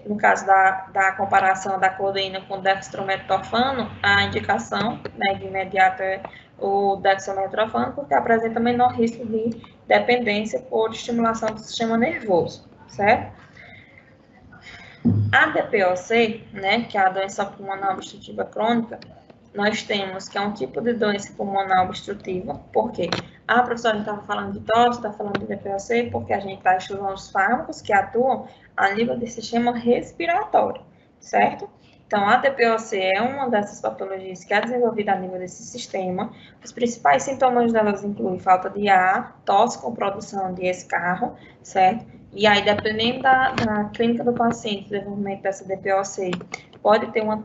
[SPEAKER 1] no caso da comparação da codeína com o dextrometorfano, a indicação, né, de imediato é o dextrometorfano, porque apresenta menor risco de dependência por estimulação do sistema nervoso, certo? A DPOC, né, que é a doença pulmonar obstrutiva crônica, nós temos que é um tipo de doença pulmonar obstrutiva, porque a professora estava falando de tosse, está falando de DPOC, porque a gente está estudando os fármacos que atuam a nível do sistema respiratório, certo? Então, a DPOC é uma dessas patologias que é desenvolvida a nível desse sistema. Os principais sintomas delas incluem falta de ar, tosse com produção de escarro, certo? E aí, dependendo da clínica do paciente, o desenvolvimento dessa DPOC pode ter uma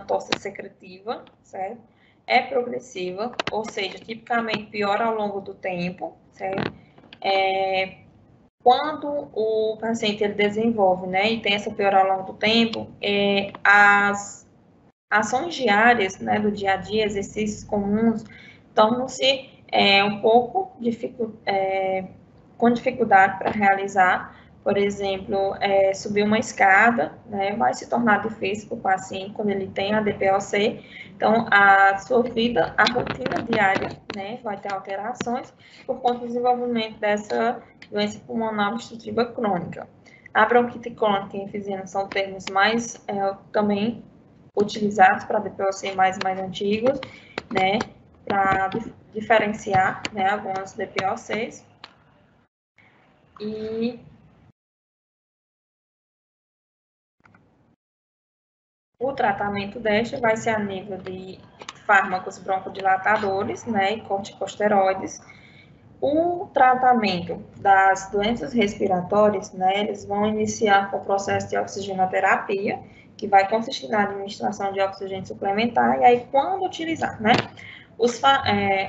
[SPEAKER 1] tosse secretiva, certo? É progressiva, ou seja, tipicamente piora ao longo do tempo, certo? Quando o paciente ele desenvolve, né, e tem essa piora ao longo do tempo, as ações diárias, né, do dia a dia, exercícios comuns, tornam-se um pouco com dificuldade para realizar. Por exemplo, subir uma escada, né, vai se tornar difícil para o paciente quando ele tem a DPOC. Então, a sua vida, a rotina diária, né, vai ter alterações por conta do desenvolvimento dessa doença pulmonar obstrutiva crônica. A bronquite crônica e enfisema são termos mais também utilizados para DPOC mais antigos, né, para diferenciar, né, algumas DPOCs. E o tratamento desta vai ser a nível de fármacos broncodilatadores, né, e corticosteroides. O tratamento das doenças respiratórias, né, eles vão iniciar com o processo de oxigenoterapia, que vai consistir na administração de oxigênio suplementar, e aí quando utilizar, né,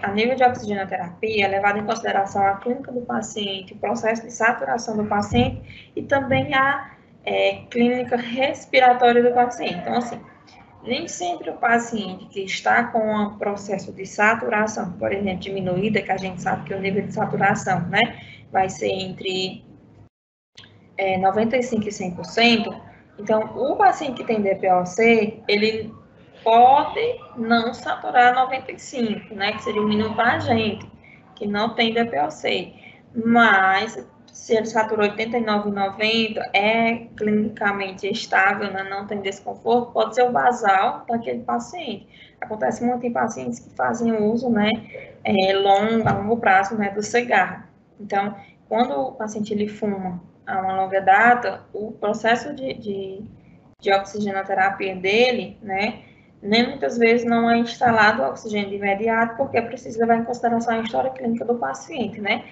[SPEAKER 1] a nível de oxigenoterapia é levado em consideração a clínica do paciente, o processo de saturação do paciente e também a clínica respiratória do paciente. Então, assim, nem sempre o paciente que está com um processo de saturação, por exemplo, diminuída, que a gente sabe que o nível de saturação, né, vai ser entre 95% e 100%, Então, o paciente que tem DPOC, ele pode não saturar 95, né, que seria o mínimo para a gente, que não tem DPOC. Mas, se ele satura 89,90, é clinicamente estável, né, não tem desconforto, pode ser o basal daquele paciente. Acontece muito em pacientes que fazem uso, né, a longo prazo, né, do cigarro. Então, quando o paciente ele fuma a uma longa data, o processo de oxigenoterapia dele, né, nem muitas vezes não é instalado o oxigênio de imediato, porque é preciso levar em consideração a história clínica do paciente, né,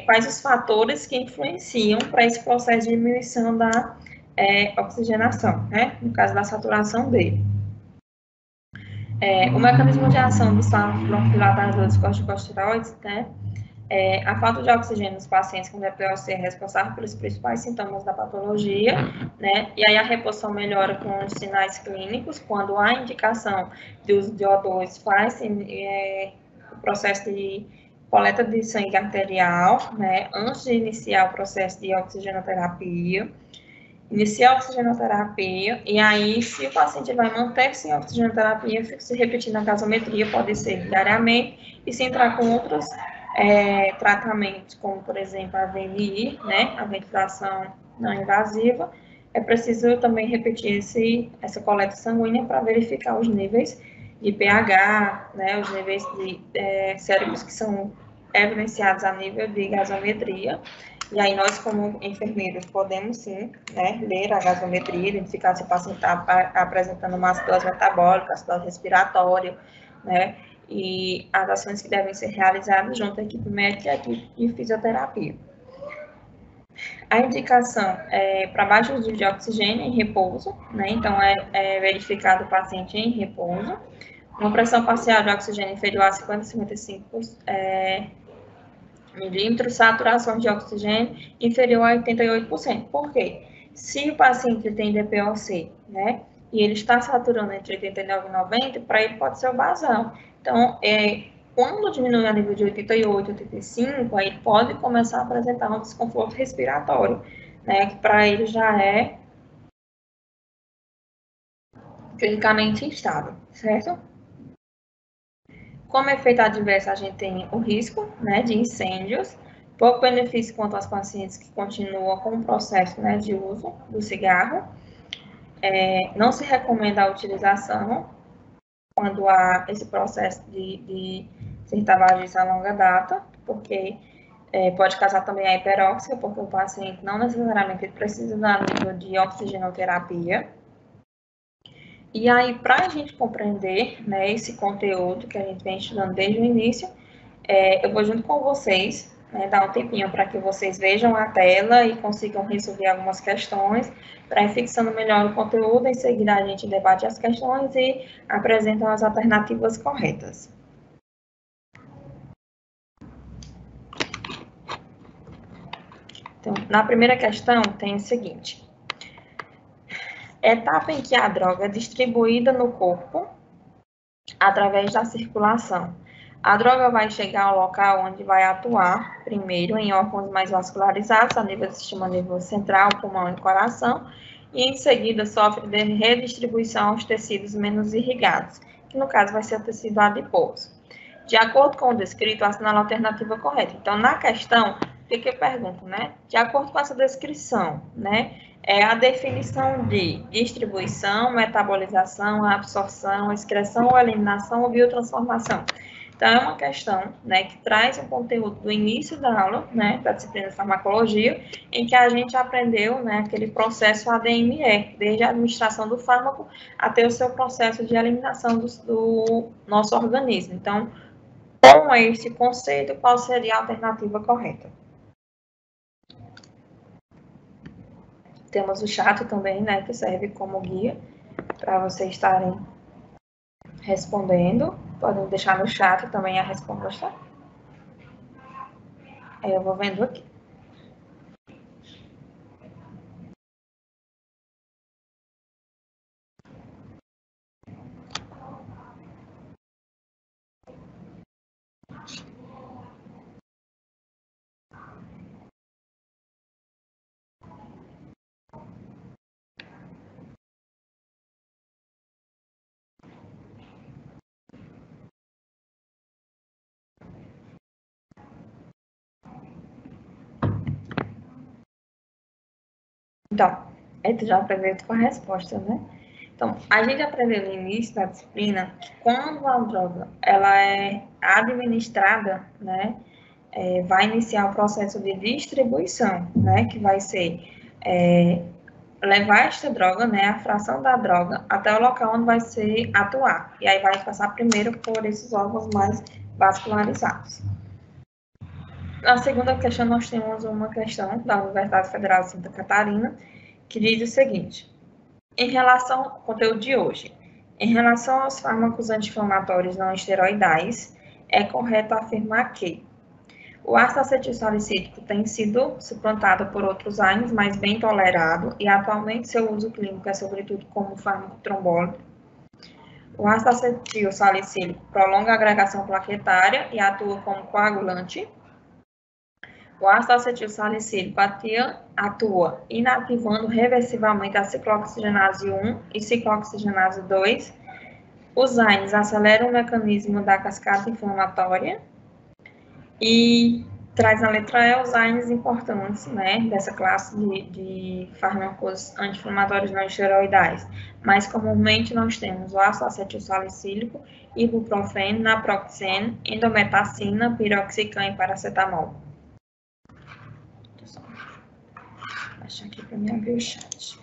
[SPEAKER 1] quais os fatores que influenciam para esse processo de diminuição da oxigenação, né, no caso da saturação dele. O mecanismo de ação dos fármacos bronquodilatadores corticosteroides, né, a falta de oxigênio nos pacientes com DPOC é responsável pelos principais sintomas da patologia, né? E aí a reposição melhora com os sinais clínicos, quando há indicação de uso de O2, faz o processo de coleta de sangue arterial, né? Antes de iniciar o processo de oxigenoterapia. Iniciar a oxigenoterapia, e aí, se o paciente vai manter sem oxigenoterapia, fica se repetindo a gasometria, pode ser diariamente, e se entrar com outros tratamentos, como, por exemplo, a VNI, né, a ventilação não invasiva, é preciso também repetir essa coleta sanguínea para verificar os níveis de pH, né, os níveis de séricos que são evidenciados a nível de gasometria. E aí nós, como enfermeiros, podemos sim, né, ler a gasometria, identificar se o paciente está apresentando uma acidose metabólica, acidose respiratória, né, e as ações que devem ser realizadas junto à equipe médica e à equipe de fisioterapia. A indicação é para baixo uso de oxigênio em repouso, né, então é verificado o paciente em repouso. Uma pressão parcial de oxigênio inferior a 50-55 milímetros, saturação de oxigênio inferior a 88%. Por quê? Se o paciente tem DPOC, né, e ele está saturando entre 89 e 90, para ele pode ser o basal. Então, quando diminui a nível de 88, 85, aí ele pode começar a apresentar um desconforto respiratório, né, que para ele já é clinicamente instável, certo? Como efeito adverso, a gente tem o risco, né, de incêndios, pouco benefício quanto aos pacientes que continuam com o processo, né, de uso do cigarro. Não se recomenda a utilização quando há esse processo de ser tabagista a longa data, porque pode causar também a hiperóxia, porque o paciente não necessariamente precisa da nível de oxigenoterapia. E aí, para a gente compreender, né, esse conteúdo que a gente vem estudando desde o início, eu vou junto com vocês, né, dar um tempinho para que vocês vejam a tela e consigam resolver algumas questões, para ir fixando melhor o conteúdo. Em seguida, a gente debate as questões e apresenta as alternativas corretas. Então, na primeira questão, tem o seguinte: etapa em que a droga é distribuída no corpo através da circulação. A droga vai chegar ao local onde vai atuar, primeiro em órgãos mais vascularizados, a nível do sistema nervoso central, pulmão e coração, e em seguida sofre de redistribuição aos tecidos menos irrigados, que no caso vai ser o tecido adiposo. De acordo com o descrito, assinala a alternativa correta. Então, na questão, o que eu pergunto, né? De acordo com essa descrição, né? É a definição de distribuição, metabolização, absorção, excreção ou eliminação ou biotransformação. Então, é uma questão, né, que traz um conteúdo do início da aula, né, da disciplina de farmacologia, em que a gente aprendeu, né, aquele processo ADME, desde a administração do fármaco até o seu processo de eliminação do nosso organismo. Então, com este conceito, qual seria a alternativa correta? Temos o chat também, né, que serve como guia para vocês estarem respondendo. Podem deixar no chat também a resposta. Aí eu vou vendo aqui. Então, tu já aprendeu com a resposta, né? Então, a gente aprendeu no início da disciplina que quando a droga ela é administrada, né, vai iniciar o processo de distribuição, né, que vai ser levar esta droga, né, a fração da droga, até o local onde vai ser atuar. E aí vai passar primeiro por esses órgãos mais vascularizados. Na segunda questão, nós temos uma questão da Universidade Federal de Santa Catarina, que diz o seguinte: em relação ao conteúdo de hoje, em relação aos fármacos anti-inflamatórios não esteroidais, é correto afirmar que o ácido acetilsalicílico tem sido suplantado por outros AINES, mas bem tolerado, e atualmente seu uso clínico é sobretudo como fármaco trombólico. O ácido acetilsalicílico prolonga a agregação plaquetária e atua como coagulante. O ácido acetilsalicílico atua inativando reversivelmente a ciclooxigenase 1 e ciclooxigenase 2. Os AINES aceleram o mecanismo da cascata inflamatória e traz na letra E os AINES importantes, né, dessa classe de fármacos anti-inflamatórios não esteroidais. Mais comumente nós temos o ácido acetilsalicílico, ibuprofeno, naproxeno, endometacina, piroxicam e paracetamol. Vou achar aqui para me abrir o chat.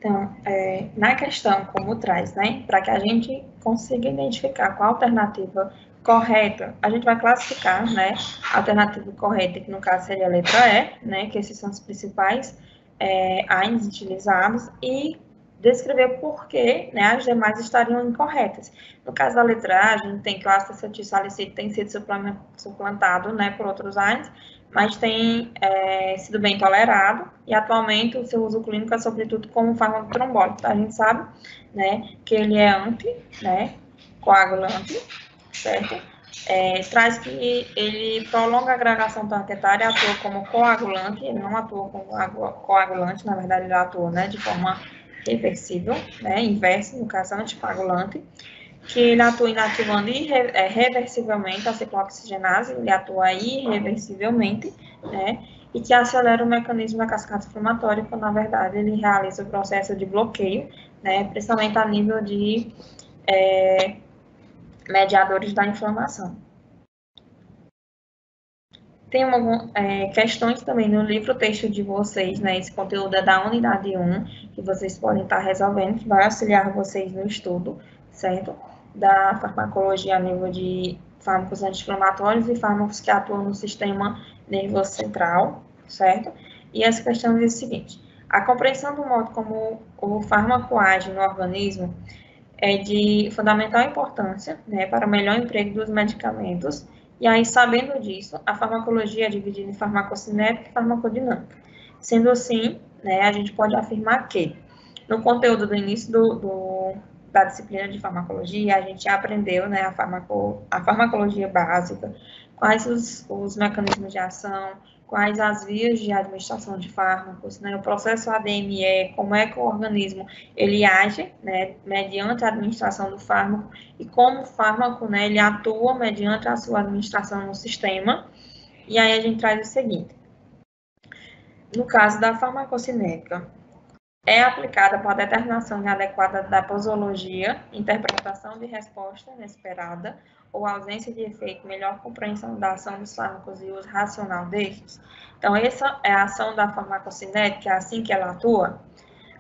[SPEAKER 1] Então, na questão como traz, né, para que a gente consiga identificar qual a alternativa correta, a gente vai classificar, né, a alternativa correta, que no caso seria a letra E, né, que esses são os principais AINES utilizados, e descrever por que, né, as demais estariam incorretas. No caso da letra A, a gente tem que o ácido acetilsalicílico tem sido suplantado, né, por outros AINES, mas tem sido bem tolerado, e atualmente o seu uso clínico é sobretudo como fármaco trombólico. A gente sabe, né, que ele é coagulante, certo? Traz que ele prolonga a agregação plaquetária, atua como coagulante, ele não atua como coagulante, na verdade ele atua, né, de forma reversível, né, inversa, no caso anticoagulante, que ele atua inativando reversivelmente a ciclooxigenase, ele atua irreversivelmente, né, e que acelera o mecanismo da cascata inflamatória, quando, na verdade, ele realiza o processo de bloqueio, né, principalmente a nível de mediadores da inflamação. Tem questões também no livro texto de vocês, né, esse conteúdo é da unidade 1, que vocês podem estar resolvendo, que vai auxiliar vocês no estudo, certo? Da farmacologia a nível de fármacos anti-inflamatórios e fármacos que atuam no sistema nervoso central, certo? E essa questão diz o seguinte: a compreensão do modo como o fármaco age no organismo é de fundamental importância, né, para o melhor emprego dos medicamentos. E aí, sabendo disso, a farmacologia é dividida em farmacocinética e farmacodinâmica. Sendo assim, né, a gente pode afirmar que, no conteúdo do início da disciplina de farmacologia, a gente aprendeu, né, a farmacologia básica, quais os mecanismos de ação, quais as vias de administração de fármacos, né, o processo ADME, como é que o organismo ele age, né, mediante a administração do fármaco, e como o fármaco, né, ele atua mediante a sua administração no sistema. E aí a gente traz o seguinte: no caso da farmacocinética, é aplicada para a determinação inadequada da posologia, interpretação de resposta inesperada ou ausência de efeito, melhor compreensão da ação dos fármacos e uso racional destes. Então, essa é a ação da farmacocinética, é assim que ela atua.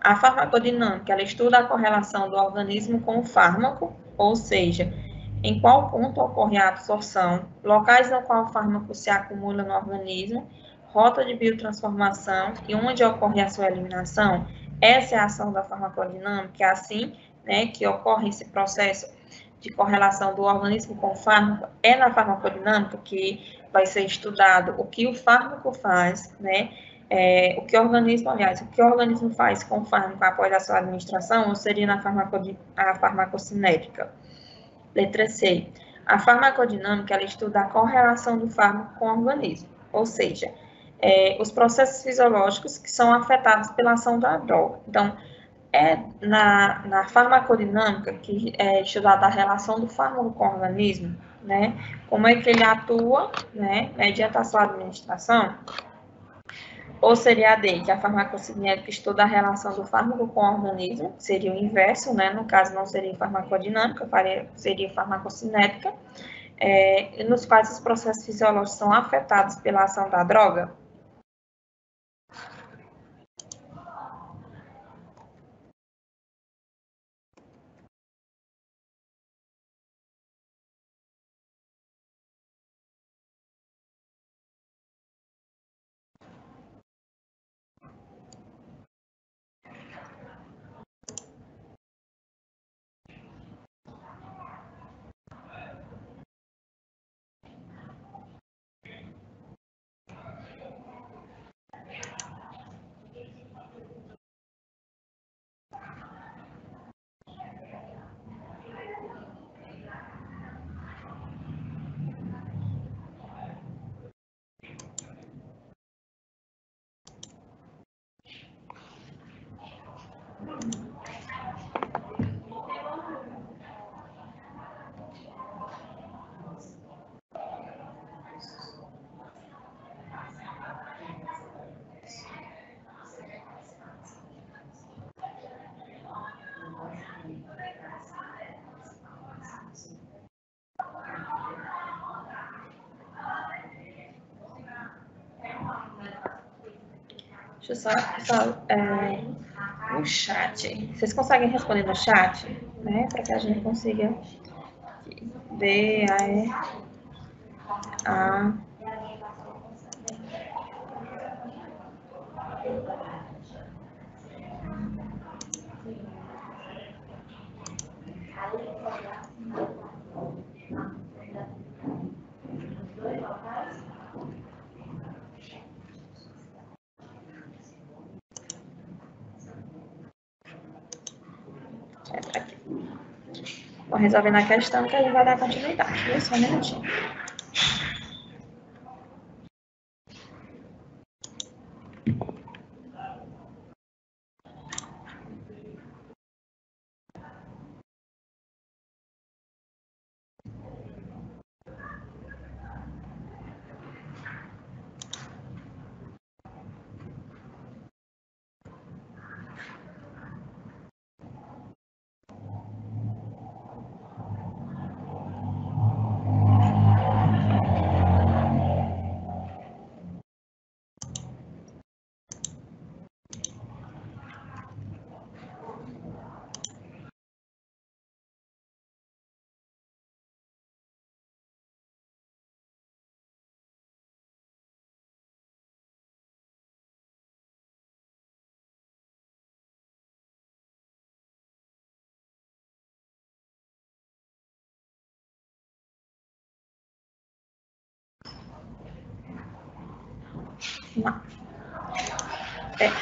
[SPEAKER 1] A farmacodinâmica, ela estuda a correlação do organismo com o fármaco, ou seja, em qual ponto ocorre a absorção, locais no qual o fármaco se acumula no organismo, rota de biotransformação e onde ocorre a sua eliminação. Essa é a ação da farmacodinâmica, é assim, né, que ocorre esse processo de correlação do organismo com o fármaco, é na farmacodinâmica que vai ser estudado o que o fármaco faz, né, o que o organismo faz com o fármaco após a sua administração, ou seria na farmacocinética. Letra C. A farmacodinâmica, ela estuda a correlação do fármaco com o organismo, ou seja, os processos fisiológicos que são afetados pela ação da droga. Então, é na farmacodinâmica que é estudada a relação do fármaco com o organismo, né? Como é que ele atua, né, mediante a sua administração. Ou seria a D, que a farmacocinética estuda a relação do fármaco com o organismo, seria o inverso, né? No caso, não seria farmacodinâmica, seria farmacocinética, nos quais os processos fisiológicos são afetados pela ação da droga. Deixa eu só o chat. Vocês conseguem responder no chat, né? Para que a gente consiga ver a aqui. Vou resolvendo a questão que a gente vai dar continuidade, viu? Só um minutinho.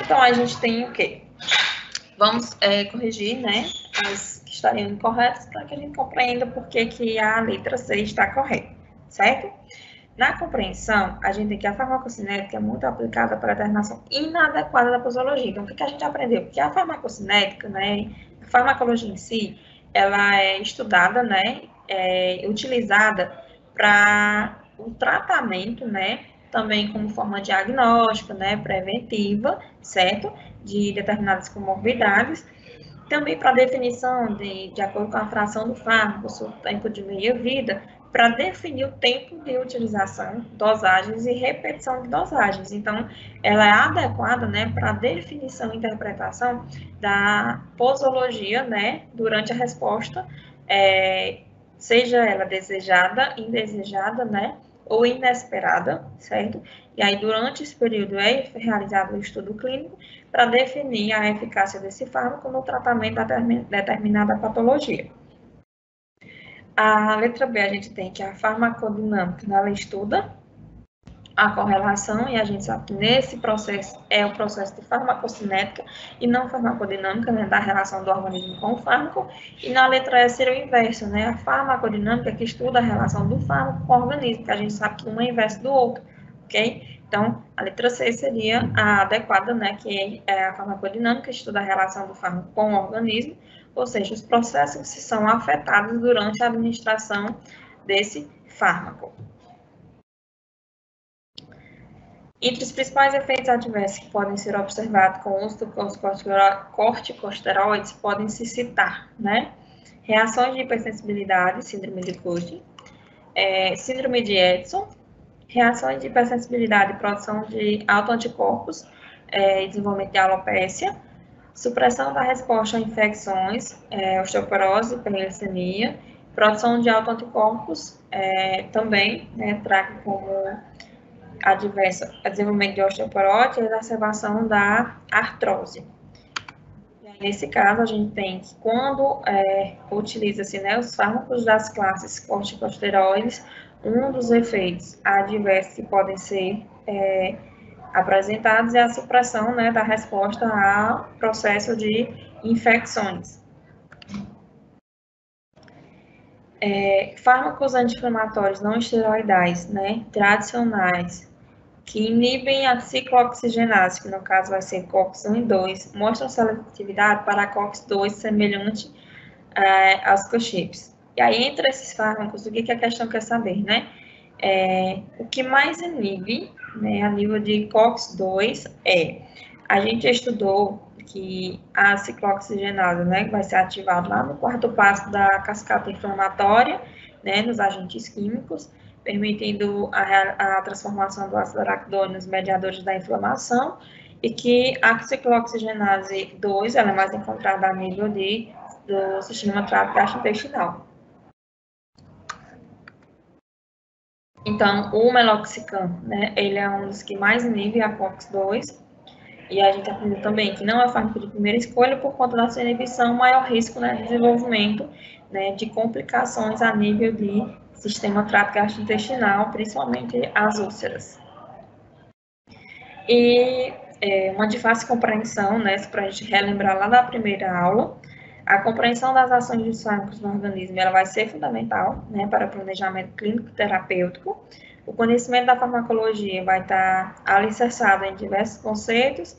[SPEAKER 1] Então, a gente tem o quê? Vamos corrigir, né, as que estariam incorretas para que a gente compreenda por que a letra C está correta, certo? Na compreensão, a gente tem que a farmacocinética é muito aplicada para a determinação inadequada da posologia. Então, o que a gente aprendeu? Que a farmacocinética, né, a farmacologia em si, ela é estudada, né, utilizada para o tratamento, né, também como forma diagnóstica, né, preventiva, certo? de determinadas comorbidades. Também para definição de acordo com a fração do fármaco, o tempo de meia-vida, para definir o tempo de utilização, dosagens e repetição de dosagens. Então, ela é adequada, né, para definição e interpretação da posologia, né, durante a resposta, seja ela desejada, indesejada, né, ou inesperada, certo? E aí, durante esse período, é realizado o estudo clínico para definir a eficácia desse fármaco no tratamento de determinada patologia. A letra B, a gente tem que a farmacodinâmica, ela estuda a correlação, e a gente sabe que nesse processo é o processo de farmacocinética e não farmacodinâmica, né, da relação do organismo com o fármaco. E na letra E seria o inverso, né, a farmacodinâmica que estuda a relação do fármaco com o organismo, que a gente sabe que um é inverso do outro, ok? Então, a letra C seria a adequada, né, que é a farmacodinâmica, que estuda a relação do fármaco com o organismo, ou seja, os processos que são afetados durante a administração desse fármaco. Entre os principais efeitos adversos que podem ser observados com o uso dos corticosteroides podem se citar, né? Reações de hipersensibilidade, síndrome de Cushing, síndrome de Edson, reações de hipersensibilidade e produção de autoanticorpos, desenvolvimento de alopécia, supressão da resposta a infecções, osteoporose, hiperglicemia, produção de autoanticorpos, também, né, traga como adversa a desenvolvimento de osteoporose e exacerbação da artrose. E aí, nesse caso, a gente tem que quando utiliza-se, né, os fármacos das classes corticosteroides, um dos efeitos adversos que podem ser apresentados é a supressão, né, da resposta ao processo de infecções. Fármacos anti-inflamatórios não esteroidais, né, tradicionais, que inibem a ciclooxigenase, que no caso vai ser COX-1 e 2, mostram seletividade para a COX-2 semelhante aos COXIPs. E aí, entre esses fármacos, o que a questão quer saber, né? O que mais inibe, né, a nível de COX-2 a gente estudou que a ciclooxigenase, né, vai ser ativada lá no quarto passo da cascata inflamatória, né, nos agentes químicos, permitindo a transformação do ácido araquidônico nos mediadores da inflamação, e que a ciclooxigenase 2, ela é mais encontrada a nível do sistema tráfego gastrointestinal. Então, o meloxicam, né, ele é um dos que mais inibe a COX-2, e a gente aprendeu também que não é fármaco de primeira escolha por conta da sua inibição, maior risco, né, de desenvolvimento, né, de complicações a nível de sistema tráfego gastrointestinal, principalmente as úlceras. E uma de fácil compreensão, né, para a gente relembrar lá da primeira aula, a compreensão das ações dos fármacos no organismo, ela vai ser fundamental, né, para o planejamento clínico terapêutico. O conhecimento da farmacologia vai estar alicerçado em diversos conceitos,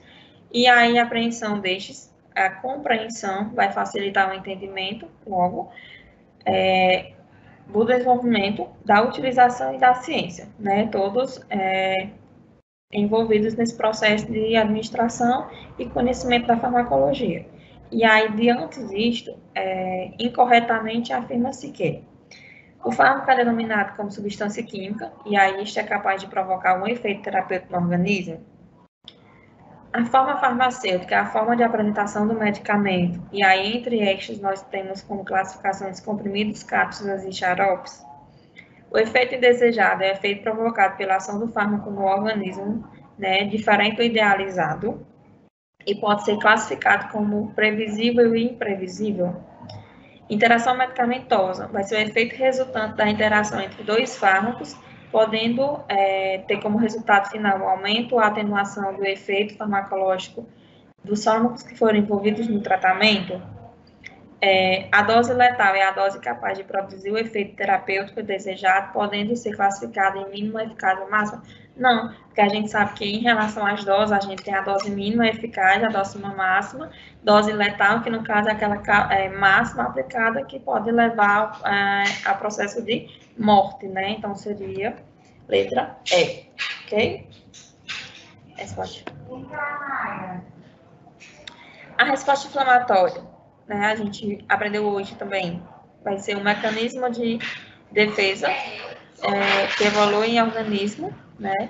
[SPEAKER 1] e aí a apreensão destes, a compreensão vai facilitar o entendimento, logo, do desenvolvimento, da utilização e da ciência, né, todos envolvidos nesse processo de administração e conhecimento da farmacologia. E aí, diante disto, incorretamente afirma-se que o fármaco é denominado como substância química, e aí isto é capaz de provocar um efeito terapêutico no organismo. A forma farmacêutica é a forma de apresentação do medicamento, e aí entre estes nós temos como classificações comprimidos, cápsulas e xaropes. O efeito indesejado é o efeito provocado pela ação do fármaco no organismo, né, diferente do idealizado, e pode ser classificado como previsível e imprevisível. Interação medicamentosa vai ser o efeito resultante da interação entre dois fármacos, podendo ter como resultado final o aumento ou a atenuação do efeito farmacológico dos fármacos que foram envolvidos no tratamento. A dose letal é a dose capaz de produzir o efeito terapêutico desejado, podendo ser classificada em mínima, eficaz ou máxima? Não, porque a gente sabe que em relação às doses, a gente tem a dose mínima eficaz, a dose máxima, dose letal, que no caso é aquela máxima aplicada que pode levar a processo de morte, né? Então, seria letra E, ok? Resposta. A resposta inflamatória, né, a gente aprendeu hoje também, vai ser um mecanismo de defesa que evolui em organismo, né,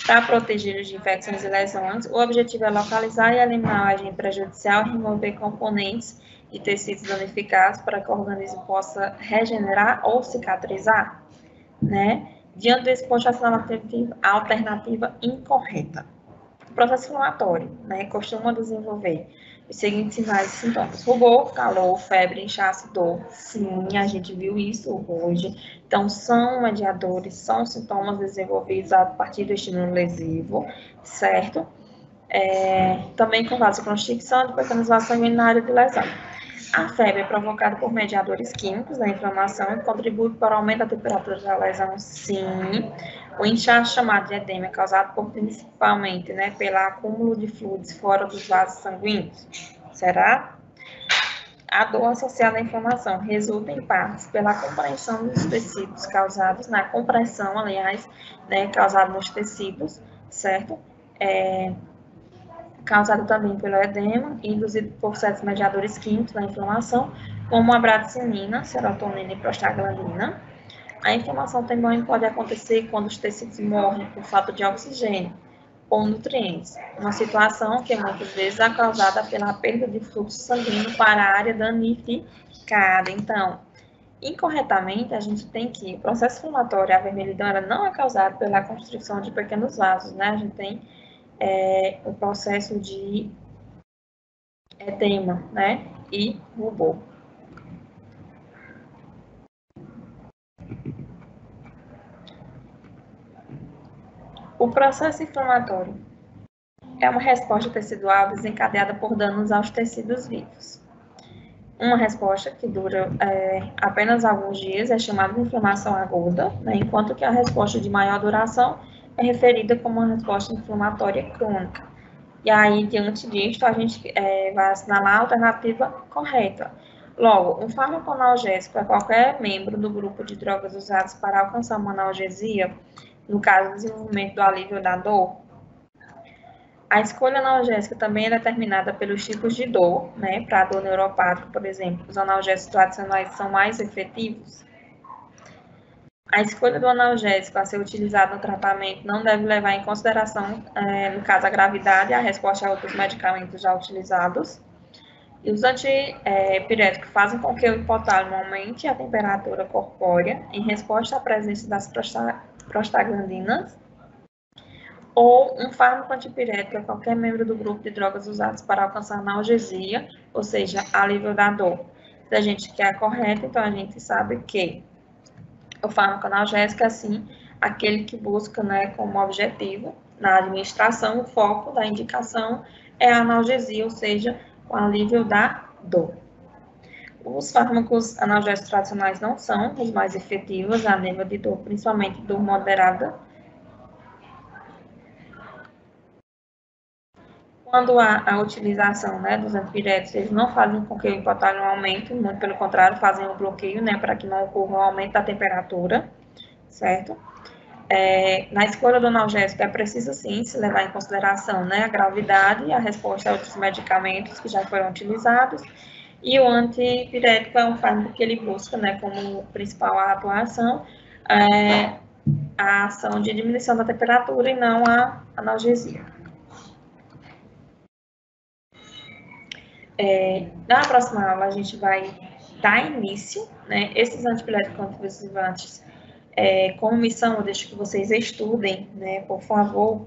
[SPEAKER 1] para proteger de infecções e lesões. O objetivo é localizar e eliminar o agente prejudicial e remover componentes de tecidos danificados para que o organismo possa regenerar ou cicatrizar, né? Diante desse posto, a alternativa incorreta. O processo inflamatório, né, costuma desenvolver os seguintes sinais e sintomas: rubor, calor, febre, inchaço, dor. Sim, a gente viu isso hoje. Então, são mediadores, são sintomas desenvolvidos a partir do estímulo lesivo, certo? Também com vasoconstricção de pequenas vasos sanguíneos na área de lesão. A febre é provocada por mediadores químicos da inflamação e contribui para o aumento da temperatura da lesão, sim. O inchaço, chamado de edema, é causado principalmente, né, pelo acúmulo de fluidos fora dos vasos sanguíneos. Será? A dor associada à inflamação resulta, em partes, pela compressão dos tecidos causados, na compressão, aliás, né, causada nos tecidos, certo? Causado também pelo edema, induzido por certos mediadores químicos da inflamação, como a bradicina, serotonina e prostaglandina. A inflamação também pode acontecer quando os tecidos morrem por falta de oxigênio ou nutrientes, uma situação que muitas vezes é causada pela perda de fluxo sanguíneo para a área danificada. Então, incorretamente, a gente tem que o processo inflamatório, a vermelhidão, ela não é causada pela constrição de pequenos vasos, né? A gente tem o processo de edema, né? E rubor. O processo inflamatório é uma resposta tecidual desencadeada por danos aos tecidos vivos. Uma resposta que dura apenas alguns dias é chamada de inflamação aguda, né, enquanto que a resposta de maior duração é referida como uma resposta inflamatória crônica. E aí, diante disto, a gente vai assinalar a alternativa correta. Logo, um fármaco analgésico é qualquer membro do grupo de drogas usadas para alcançar uma analgesia, no caso, do desenvolvimento do alívio da dor. A escolha analgésica também é determinada pelos tipos de dor, né? Para a dor neuropática, por exemplo, os analgésicos tradicionais são mais efetivos. A escolha do analgésico a ser utilizado no tratamento não deve levar em consideração, no caso, a gravidade e a resposta a outros medicamentos já utilizados. E os antipiréticos fazem com que o hipotálamo aumente a temperatura corpórea em resposta à presença das prostaglandinas. Ou um fármaco antipirético é qualquer membro do grupo de drogas usadas para alcançar analgesia, ou seja, alívio da dor. Se a gente quer a correta, então a gente sabe que o fármaco analgésico é, assim, aquele que busca, né, como objetivo, na administração, o foco da indicação é a analgesia, ou seja, o alívio da dor. Os fármacos analgésicos tradicionais não são os mais efetivos a nível de dor, principalmente dor moderada. Quando há a utilização, né, dos antipiréticos, eles não fazem com que o hipotálamo aumente, muito pelo contrário, fazem um bloqueio, né, para que não ocorra um aumento da temperatura, certo? Na escolha do analgésico é preciso, sim, se levar em consideração, né, a gravidade e a resposta a outros medicamentos que já foram utilizados, e o antipirético é um fármaco que ele busca, né, como principal atuação, a ação de diminuição da temperatura e não a analgesia. Na próxima aula, a gente vai dar início, né? Esses antipiréticos anticonvulsivantes, como missão, eu deixo que vocês estudem, né, por favor,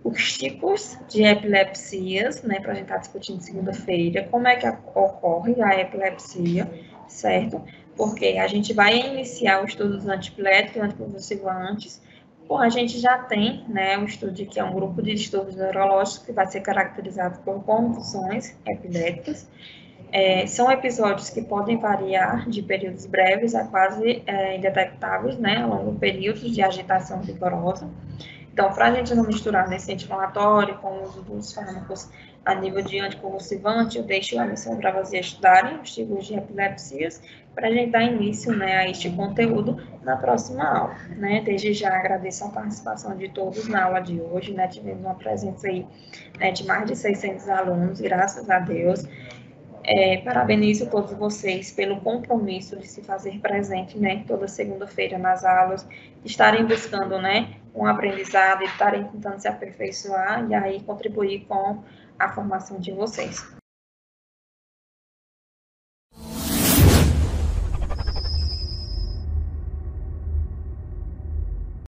[SPEAKER 1] os tipos de epilepsias, né, para a gente estar discutindo segunda-feira, como é que ocorre a epilepsia, certo? Porque a gente vai iniciar o estudo dos antipiréticos e anticonvulsivantes. A gente já tem, né, um estudo que é um grupo de distúrbios neurológicos que vai ser caracterizado por convulsões epilépticas. São episódios que podem variar de períodos breves a quase indetectáveis, né, a longo período de agitação vigorosa. Então, para a gente não misturar nesse anti-inflamatório com o uso dos fármacos a nível de anticonvulsivante, eu deixo a lição para vocês estudarem os tipos de epilepsias, para a gente dar início, né, a este conteúdo na próxima aula, né? Desde já agradeço a participação de todos na aula de hoje, né? Tivemos uma presença aí, né, de mais de 600 alunos, graças a Deus. Parabenizo todos vocês pelo compromisso de se fazer presente, né, toda segunda-feira nas aulas, estarem buscando, né, um aprendizado, estarem tentando se aperfeiçoar e aí contribuir com a formação de vocês.